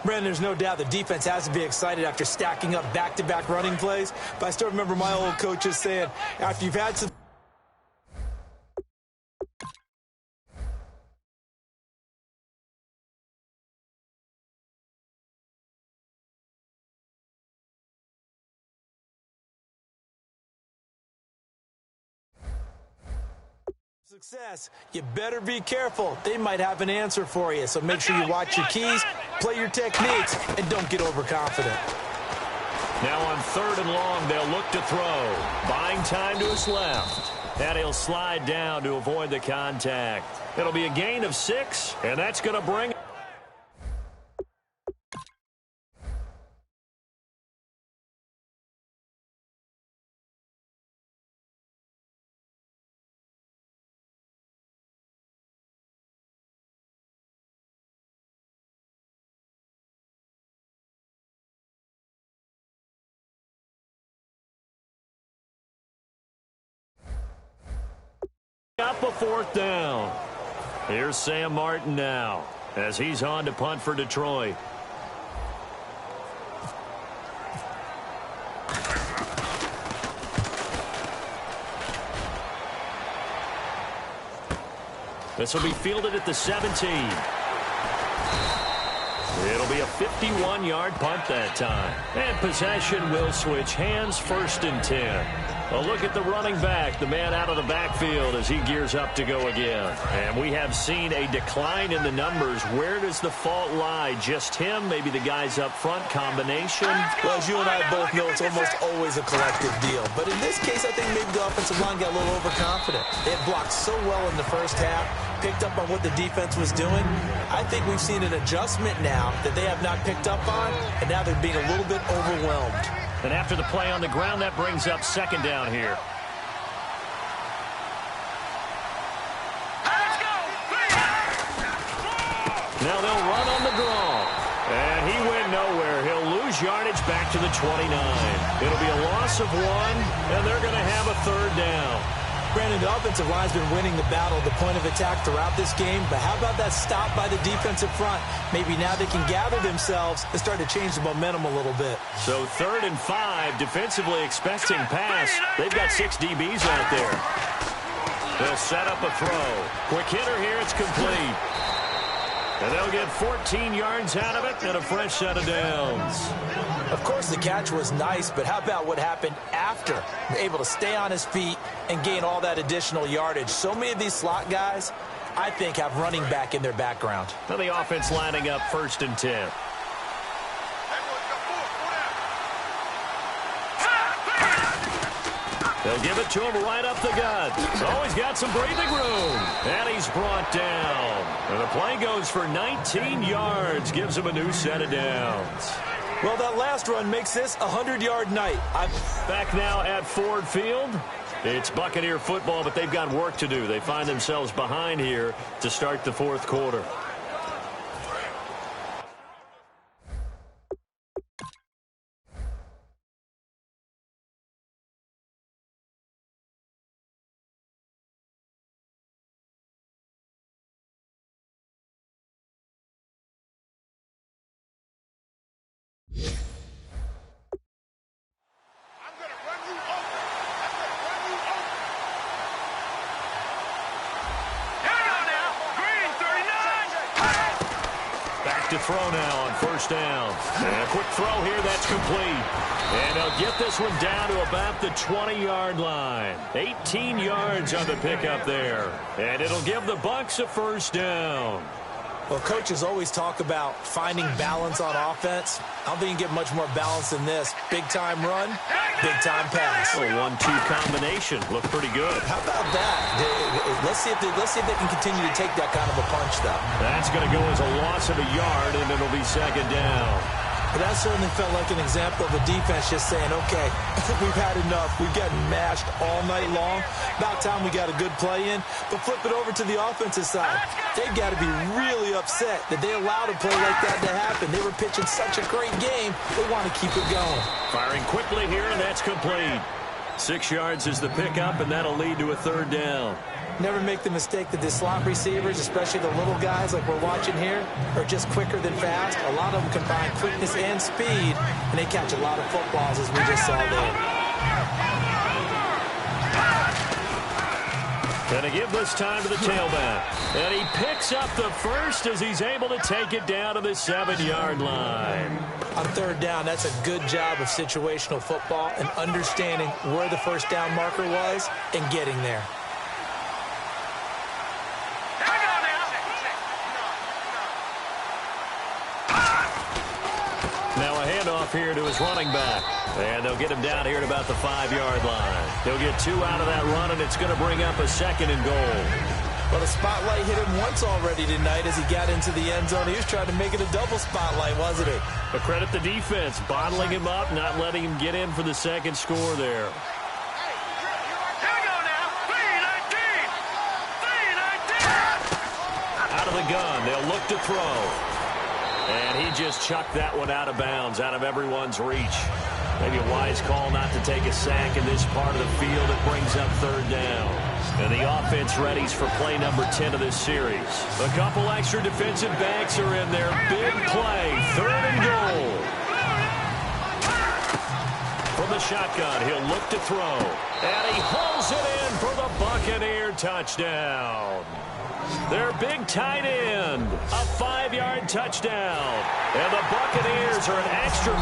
Brandon, there's no doubt the defense has to be excited after stacking up back-to-back running plays. But I still remember my old coaches saying, after you've had some success, you better be careful. They might have an answer for you, so make sure you watch your keys, play your techniques, and don't get overconfident. Now on third and long, they'll look to throw. Buying time to his left. And he'll slide down to avoid the contact. It'll be a gain of 6, and that's going to bring up a fourth down. Here's Sam Martin now as he's on to punt for Detroit. This will be fielded at the 17. It'll be a 51-yard punt that time. And possession will switch hands, 1st and 10. A look at the running back, the man out of the backfield as he gears up to go again. And we have seen a decline in the numbers. Where does the fault lie? Just him, maybe the guys up front, combination? Well, as you and I both know, it's almost always a collective deal. But in this case, I think maybe the offensive line got a little overconfident. They had blocked so well in the first half, picked up on what the defense was doing. I think we've seen an adjustment now that they have not picked up on, and now they're being a little bit overwhelmed. And after the play on the ground, that brings up second down here. Now they'll run on the draw. And he went nowhere. He'll lose yardage back to the 29. It'll be a loss of 1, and they're going to have a third down. Brandon, the offensive line's been winning the battle, the point of attack throughout this game. But how about that stop by the defensive front? Maybe now they can gather themselves and start to change the momentum a little bit. So 3rd and 5, defensively expecting pass. They've got 6 DBs out there. They'll set up a throw. Quick hitter here, it's complete. And they'll get 14 yards out of it and a fresh set of downs. Of course, the catch was nice, but how about what happened after? Able to stay on his feet and gain all that additional yardage. So many of these slot guys, I think, have running back in their background. Now the offense lining up 1st and 10. They'll give it to him right up the gut. Oh, he's got some breathing room. And he's brought down. And the play goes for 19 yards. Gives him a new set of downs. Well, that last run makes this a 100-yard night. Back now at Ford Field. It's Buccaneer football, but they've got work to do. They find themselves behind here to start the fourth quarter. To throw now on first down. And a quick throw here, that's complete. And they'll get this one down to about the 20-yard line. 18 yards on the pickup there. And it'll give the Bucs a first down. Well, coaches always talk about finding balance on offense. I don't think you get much more balance than this. Big-time run, big-time pass. A 1-2 combination. Looked pretty good. How about that? Let's see if they can continue to take that kind of a punch, though. That's going to go as a loss of a yard, and it'll be second down. But that certainly felt like an example of a defense just saying, okay, we've had enough. We've gotten mashed all night long. About time we got a good play in. But flip it over to the offensive side. They've got to be really upset that they allowed a play like that to happen. They were pitching such a great game. They want to keep it going. Firing quickly here, and that's complete. 6 yards is the pickup, and that'll lead to a third down. Never make the mistake that the slot receivers, especially the little guys like we're watching here, are just quicker than fast. A lot of them combine quickness and speed, and they catch a lot of footballs, as we just saw there. Gonna give this time to the tailback. And he picks up the first as he's able to take it down to the 7-yard line. On third down, that's a good job of situational football and understanding where the first down marker was and getting there. Now a handoff here to his running back. And they'll get him down here at about the 5-yard line. He'll get 2 out of that run, and it's going to bring up a second and goal. Well, the spotlight hit him once already tonight as he got into the end zone. He was trying to make it a double spotlight, wasn't he? But credit the defense, bottling him up, not letting him get in for the second score there. Out of the gun, they'll look to throw. And he just chucked that one out of bounds, out of everyone's reach. Maybe a wise call not to take a sack in this part of the field. It brings up third down. And the offense readies for play number 10 of this series. A couple extra defensive backs are in there. Big play, third and goal. From the shotgun, he'll look to throw. And he hauls it in for the Buccaneer touchdown. Their big tight end, a 5-yard touchdown. And the Buccaneers are an extra.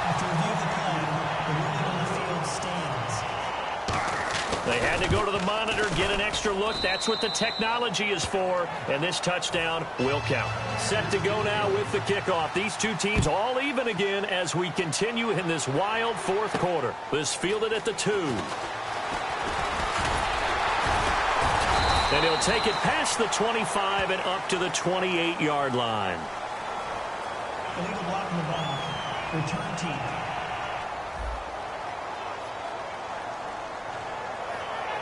After review of the play, the ruling on the field stands. They had to go to the monitor, get an extra look. That's what the technology is for. And this touchdown will count. Set to go now with the kickoff. These two teams all even again as we continue in this wild fourth quarter. This fielded at the 2. And he'll take it past the 25 and up to the 28-yard line. Illegal block in the back. Return team.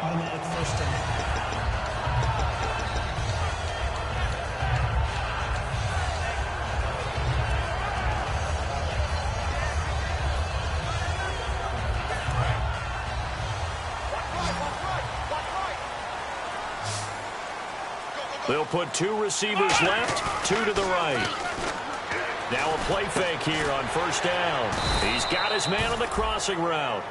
Automatic first down. They'll put 2 receivers left, 2 to the right. Now a play fake here on first down. He's got his man on the crossing route.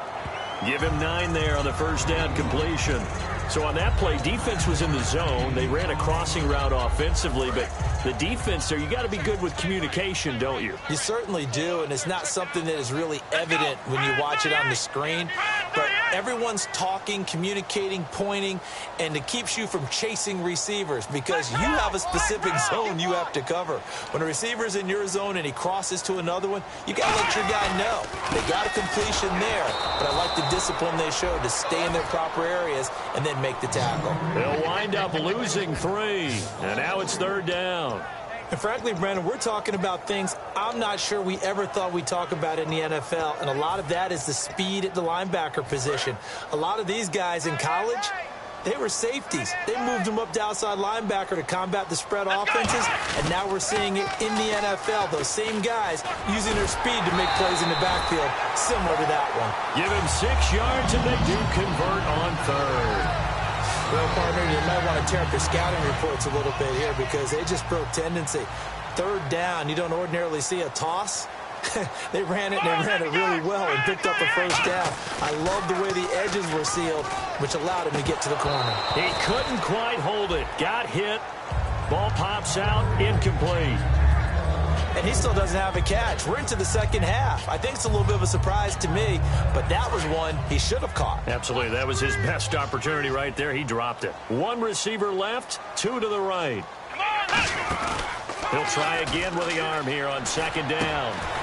Give him 9 there on the first down completion. So on that play, defense was in the zone. They ran a crossing route offensively, but the defense there, you got to be good with communication, don't you? You certainly do, and it's not something that is really evident when you watch it on the screen. But everyone's talking, communicating, pointing, and it keeps you from chasing receivers because you have a specific zone you have to cover. When a receiver's in your zone and he crosses to another one, you got to let your guy know. They got a completion there, but I like the discipline they showed to stay in their proper areas and then make the tackle. They'll wind up losing 3, and now it's 3rd down. And frankly, Brandon, we're talking about things I'm not sure we ever thought we'd talk about in the NFL, and a lot of that is the speed at the linebacker position. A lot of these guys in college, they were safeties. They moved them up to outside linebacker to combat the spread offenses, and now we're seeing it in the NFL. Those same guys using their speed to make plays in the backfield, similar to that one. Give him 6 yards, and they do convert on 3rd. Well, partner, you might want to tear up your scouting reports a little bit here because they just broke tendency. 3rd down, you don't ordinarily see a toss. They ran it, and they ran it really well and picked up a 1st down. I love the way the edges were sealed, which allowed him to get to the corner. He couldn't quite hold it. Got hit. Ball pops out, incomplete. And he still doesn't have a catch. We're into the 2nd half. I think it's a little bit of a surprise to me, but that was one he should have caught. Absolutely. That was his best opportunity right there. He dropped it. 1 receiver left, 2 to the right. He'll try again with the arm here on 2nd down.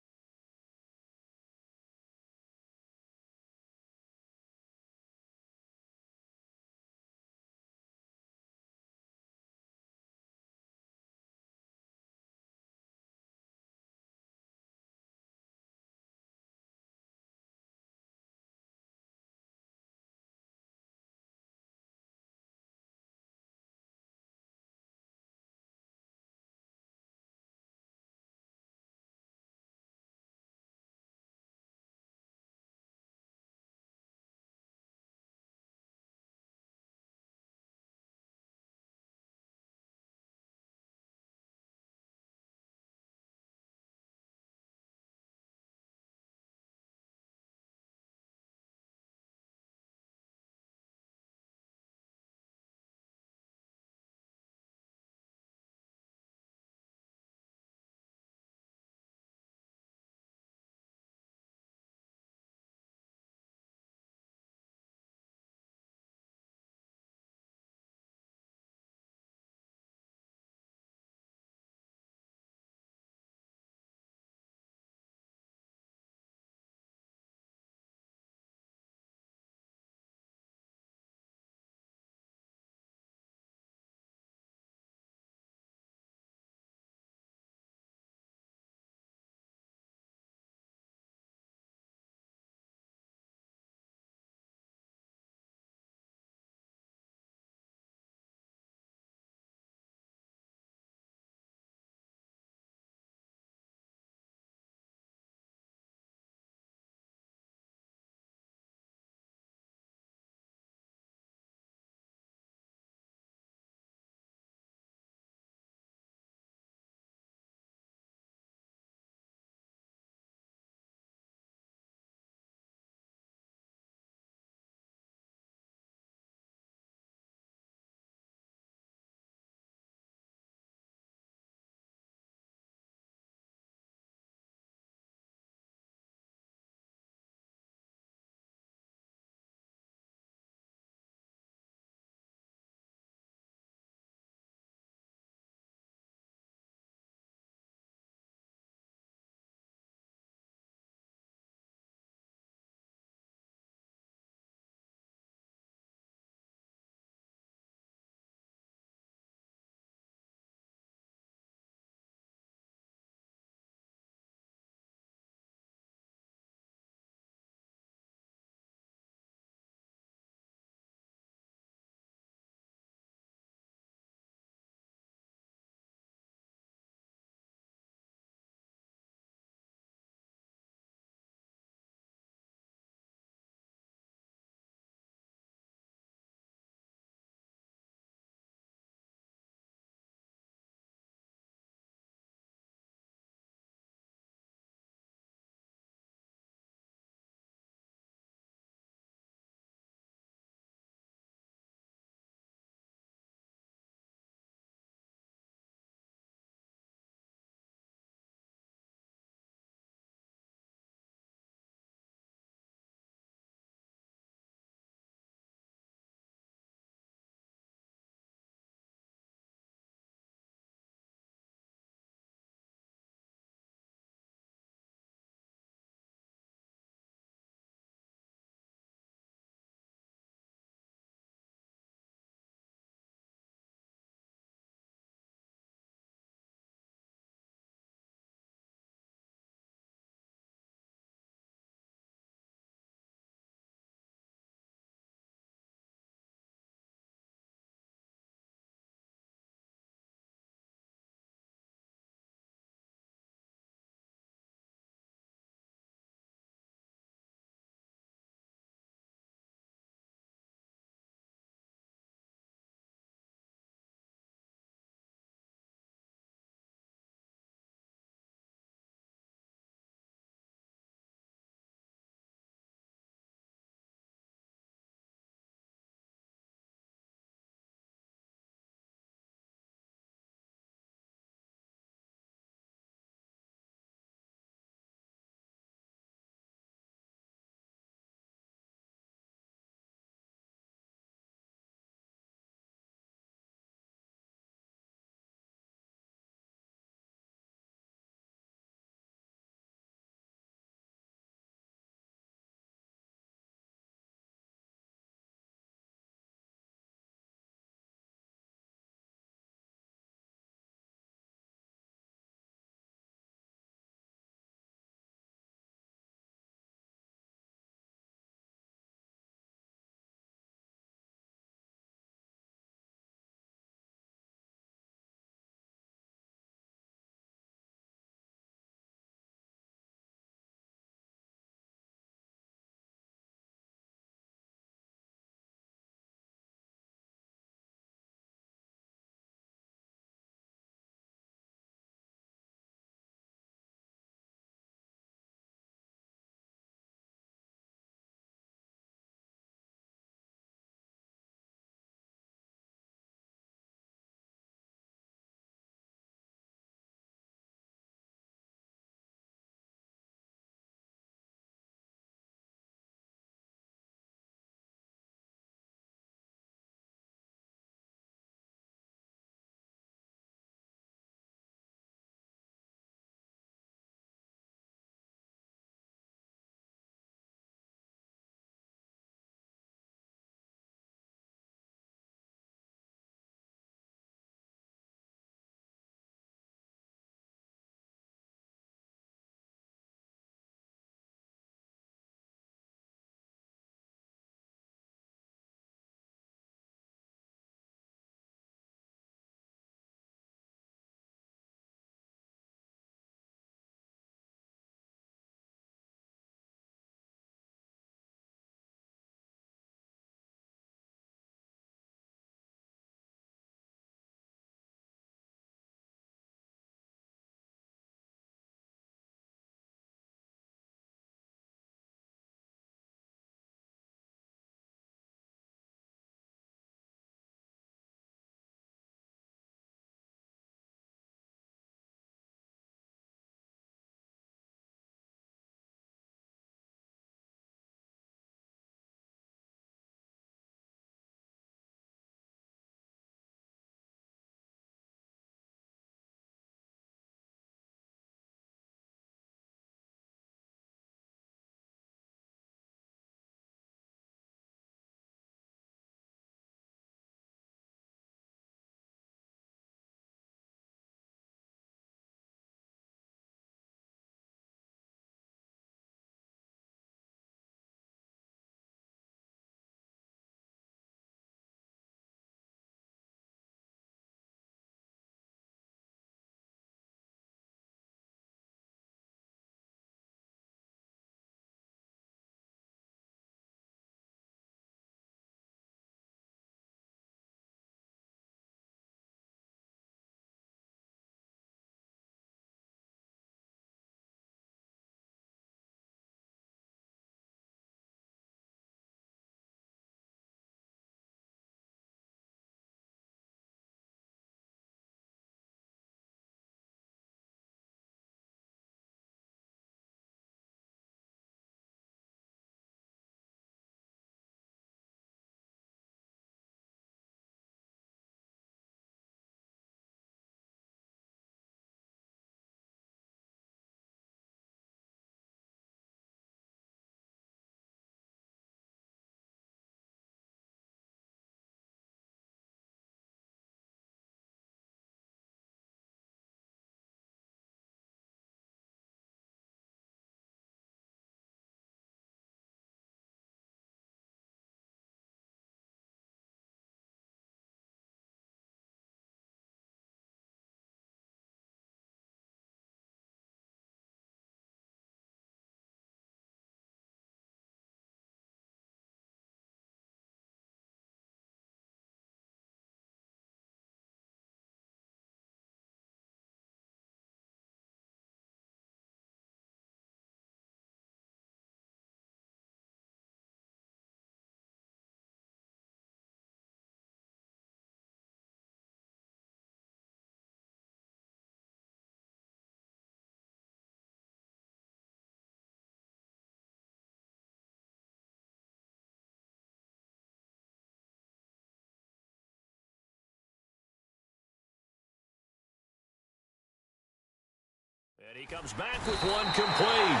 And he comes back with one complete.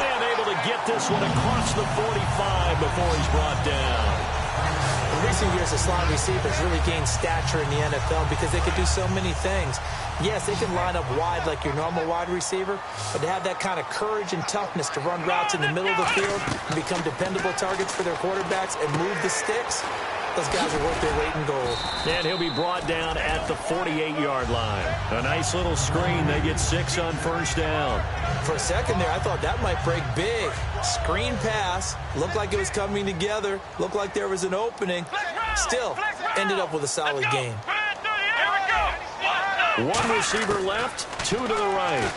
And able to get this one across the 45 before he's brought down. In recent years, the slot receivers really gained stature in the NFL because they could do so many things. Yes, they can line up wide like your normal wide receiver, but to have that kind of courage and toughness to run routes in the middle of the field and become dependable targets for their quarterbacks and move the sticks, those guys are worth their weight in gold. And he'll be brought down at the 48-yard line. A nice little screen. They get 6 on first down. For a second there, I thought that might break big. Screen pass. Looked like it was coming together. Looked like there was an opening. Still, ended up with a solid game. One receiver left, 2 to the right.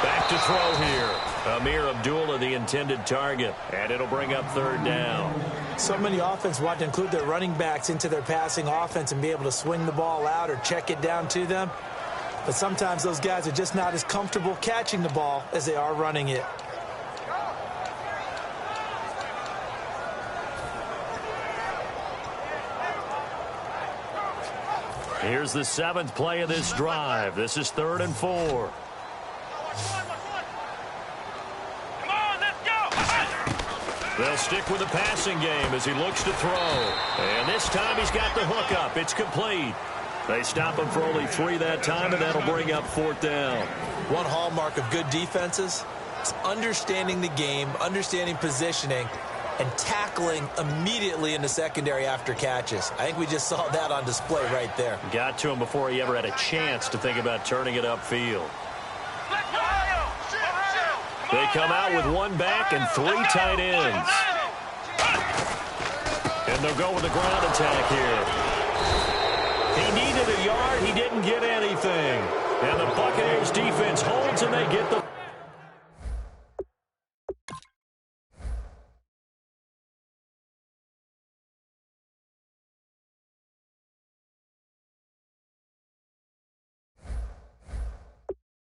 Back to throw here. Amir Abdullah, the intended target. And it'll bring up third down. So many offenses want to include their running backs into their passing offense and be able to swing the ball out or check it down to them. But sometimes those guys are just not as comfortable catching the ball as they are running it. Here's the 7th play of this drive. This is 3rd and 4. They'll stick with the passing game as he looks to throw. And this time he's got the hook up. It's complete. They stop him for only 3 that time, and that'll bring up 4th down. One hallmark of good defenses is understanding the game, understanding positioning, and tackling immediately in the secondary after catches. I think we just saw that on display right there. Got to him before he ever had a chance to think about turning it upfield. They come out with 1 back and 3 tight ends. And they'll go with the ground attack here. He needed a yard. He didn't get anything. And the Buccaneers defense holds, and they get the...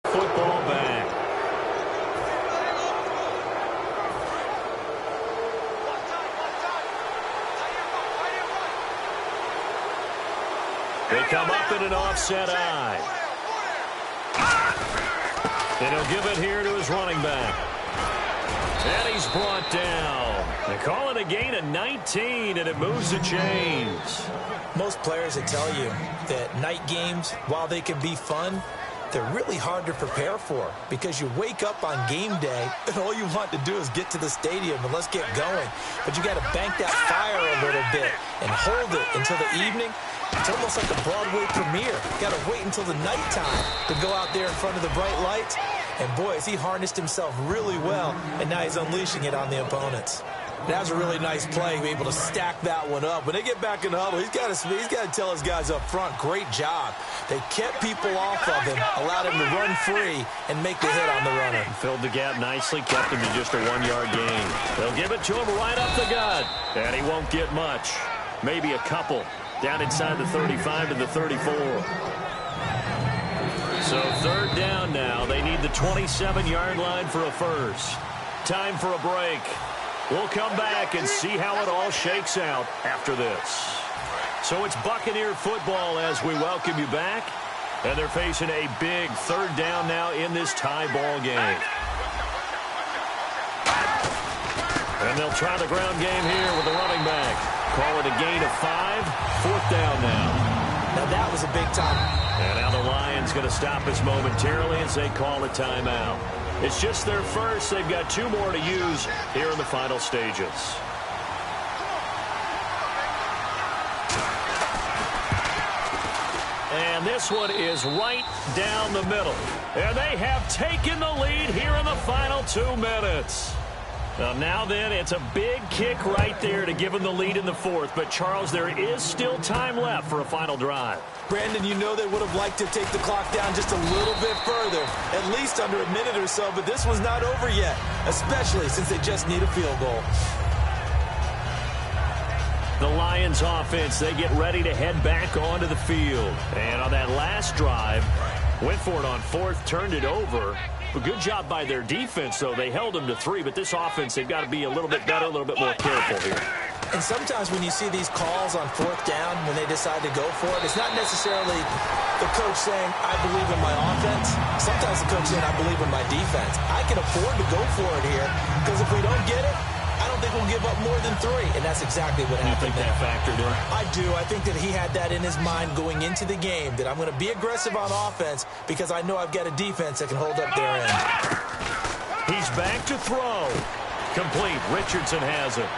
football back. They come up in an offset eye. And he'll give it here to his running back. And he's brought down. They call it a gain of 19, and it moves the chains. Most players will tell you that night games, while they can be fun, they're really hard to prepare for because you wake up on game day and all you want to do is get to the stadium and let's get going. But you got to bank that fire a little bit and hold it until the evening. It's almost like a Broadway premiere. You got to wait until the nighttime to go out there in front of the bright lights. And boy, has he harnessed himself really well, and now he's unleashing it on the opponents. That was a really nice play, able to stack that one up. When they get back in the huddle, he's got to tell his guys up front, great job. They kept people off of him, allowed him to run free, and make the hit on the runner. Filled the gap nicely, kept him to just a 1-yard gain. They'll give it to him right up the gut, and he won't get much. Maybe a couple. Down inside the 35 to the 34. So 3rd down now. They need the 27-yard line for a first. Time for a break. We'll come back and see how it all shakes out after this. So it's Buccaneer football as we welcome you back. And they're facing a big 3rd down now in this tie ball game. And they'll try the ground game here with the running back. Call it a gain of 5. 4th down now. Now that was a big time. And now the Lions going to stop us momentarily as they call a timeout. It's just their first. They've got 2 more to use here in the final stages. And this one is right down the middle. And they have taken the lead here in the final 2 minutes. Now then, it's a big kick right there to give them the lead in the 4th. But, Charles, there is still time left for a final drive. Brandon, you know they would have liked to take the clock down just a little bit further, at least under a minute or so, but this was not over yet, especially since they just need a field goal. The Lions offense, they get ready to head back onto the field. And on that last drive, went for it on 4th, turned it over. A good job by their defense, though. They held them to 3, but this offense, they've got to be a little bit better, a little bit more careful here. And sometimes when you see these calls on fourth down, when they decide to go for it, it's not necessarily the coach saying, I believe in my offense. Sometimes the coach saying, I believe in my defense. I can afford to go for it here because if we don't get it, I don't think we'll give up more than 3. And that's exactly what happened. You think that factored in? I do. I think that he had that in his mind going into the game, that I'm going to be aggressive on offense because I know I've got a defense that can hold up their end. He's back to throw. Complete. Richardson has it.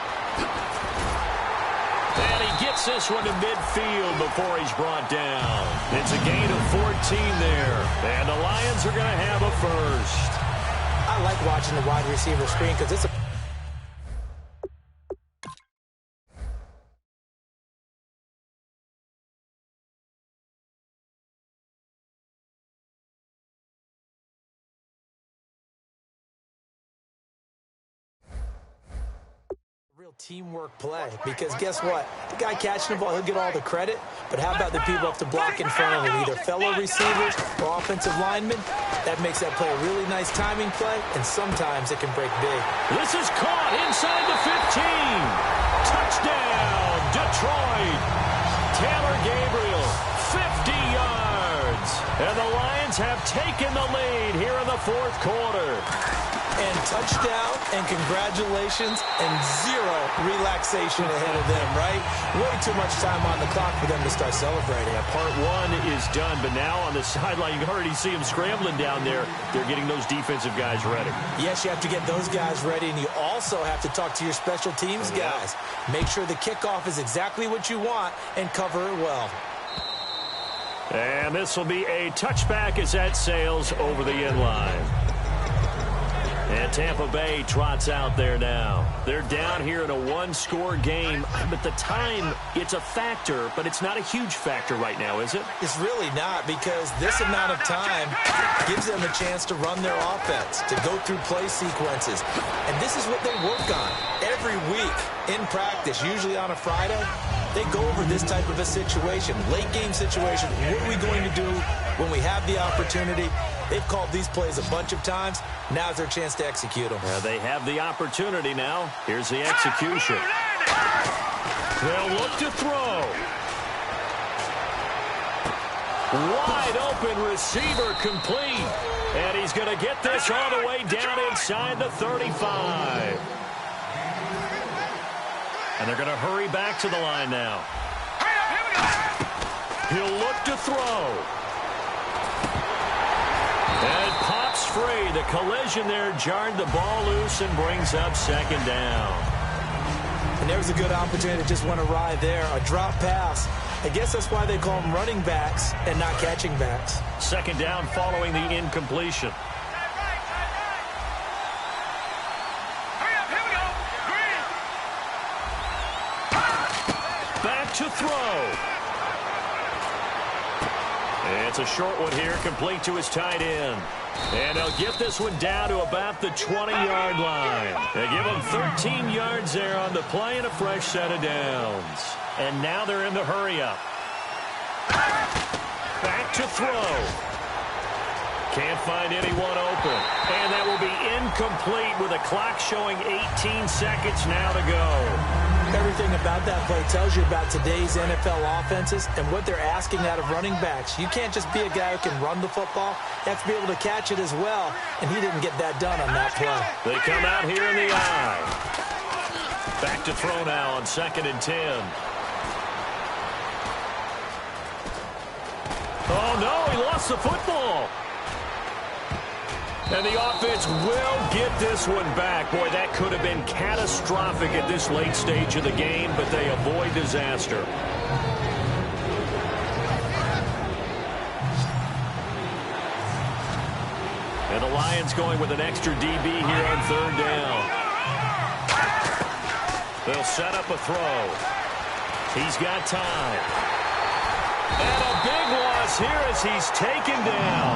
And he gets this one to midfield before he's brought down. It's a gain of 14 there. And the Lions are going to have a first. I like watching the wide receiver screen because it's a real teamwork play, because guess what? The guy catching the ball, he'll get all the credit, but how about the people up to block in front of him, either fellow receivers or offensive linemen? That makes that play a really nice timing play, and sometimes it can break big. This is caught inside the 15. Touchdown, Detroit. Taylor Gabriel, 50 yards. And the Lions have taken the lead here in the fourth quarter. And touchdown, and congratulations, and 0 relaxation ahead of them, right? Way too much time on the clock for them to start celebrating. Yeah, part 1 is done, but now on the sideline, you can already see them scrambling down there. They're getting those defensive guys ready. Yes, you have to get those guys ready, and you also have to talk to your special teams guys. Make sure the kickoff is exactly what you want and cover it well. And this will be a touchback as that sails over the end line. And Tampa Bay trots out there now. They're down here in a one-score game, but the time, it's a factor, but it's not a huge factor right now, is it? It's really not, because this amount of time gives them a chance to run their offense, to go through play sequences. And this is what they work on every week in practice, usually on a Friday. They go over this type of a situation, late-game situation. What are we going to do when we have the opportunity? They've called these plays a bunch of times. Now's their chance to execute them. They have the opportunity now. Here's the execution. They'll look to throw. Wide open receiver complete. And he's going to get this all the way down inside the 35. And they're going to hurry back to the line now. He'll look to throw. And it pops free. The collision there jarred the ball loose and brings up second down. And there was a good opportunity to just want to ride there. A drop pass. I guess that's why they call them running backs and not catching backs. Second down following the incompletion. Back to throw. It's a short one here, complete to his tight end. And they'll get this one down to about the 20-yard line. They give him 13 yards there on the play and a fresh set of downs. And now they're in the hurry-up. Back to throw. Can't find anyone open. And that will be incomplete with a clock showing 18 seconds now to go. Everything about that play tells you about today's NFL offenses and what they're asking out of running backs. You can't just be a guy who can run the football. You have to be able to catch it as well, and he didn't get that done on that play. They come out here in the eye. Back to throw now on 2nd and 10. Oh, no, he lost the football. And the offense will get this one back. Boy, that could have been catastrophic at this late stage of the game, but they avoid disaster. And the Lions going with an extra DB here on 3rd down. They'll set up a throw. He's got time. And a big loss here as he's taken down.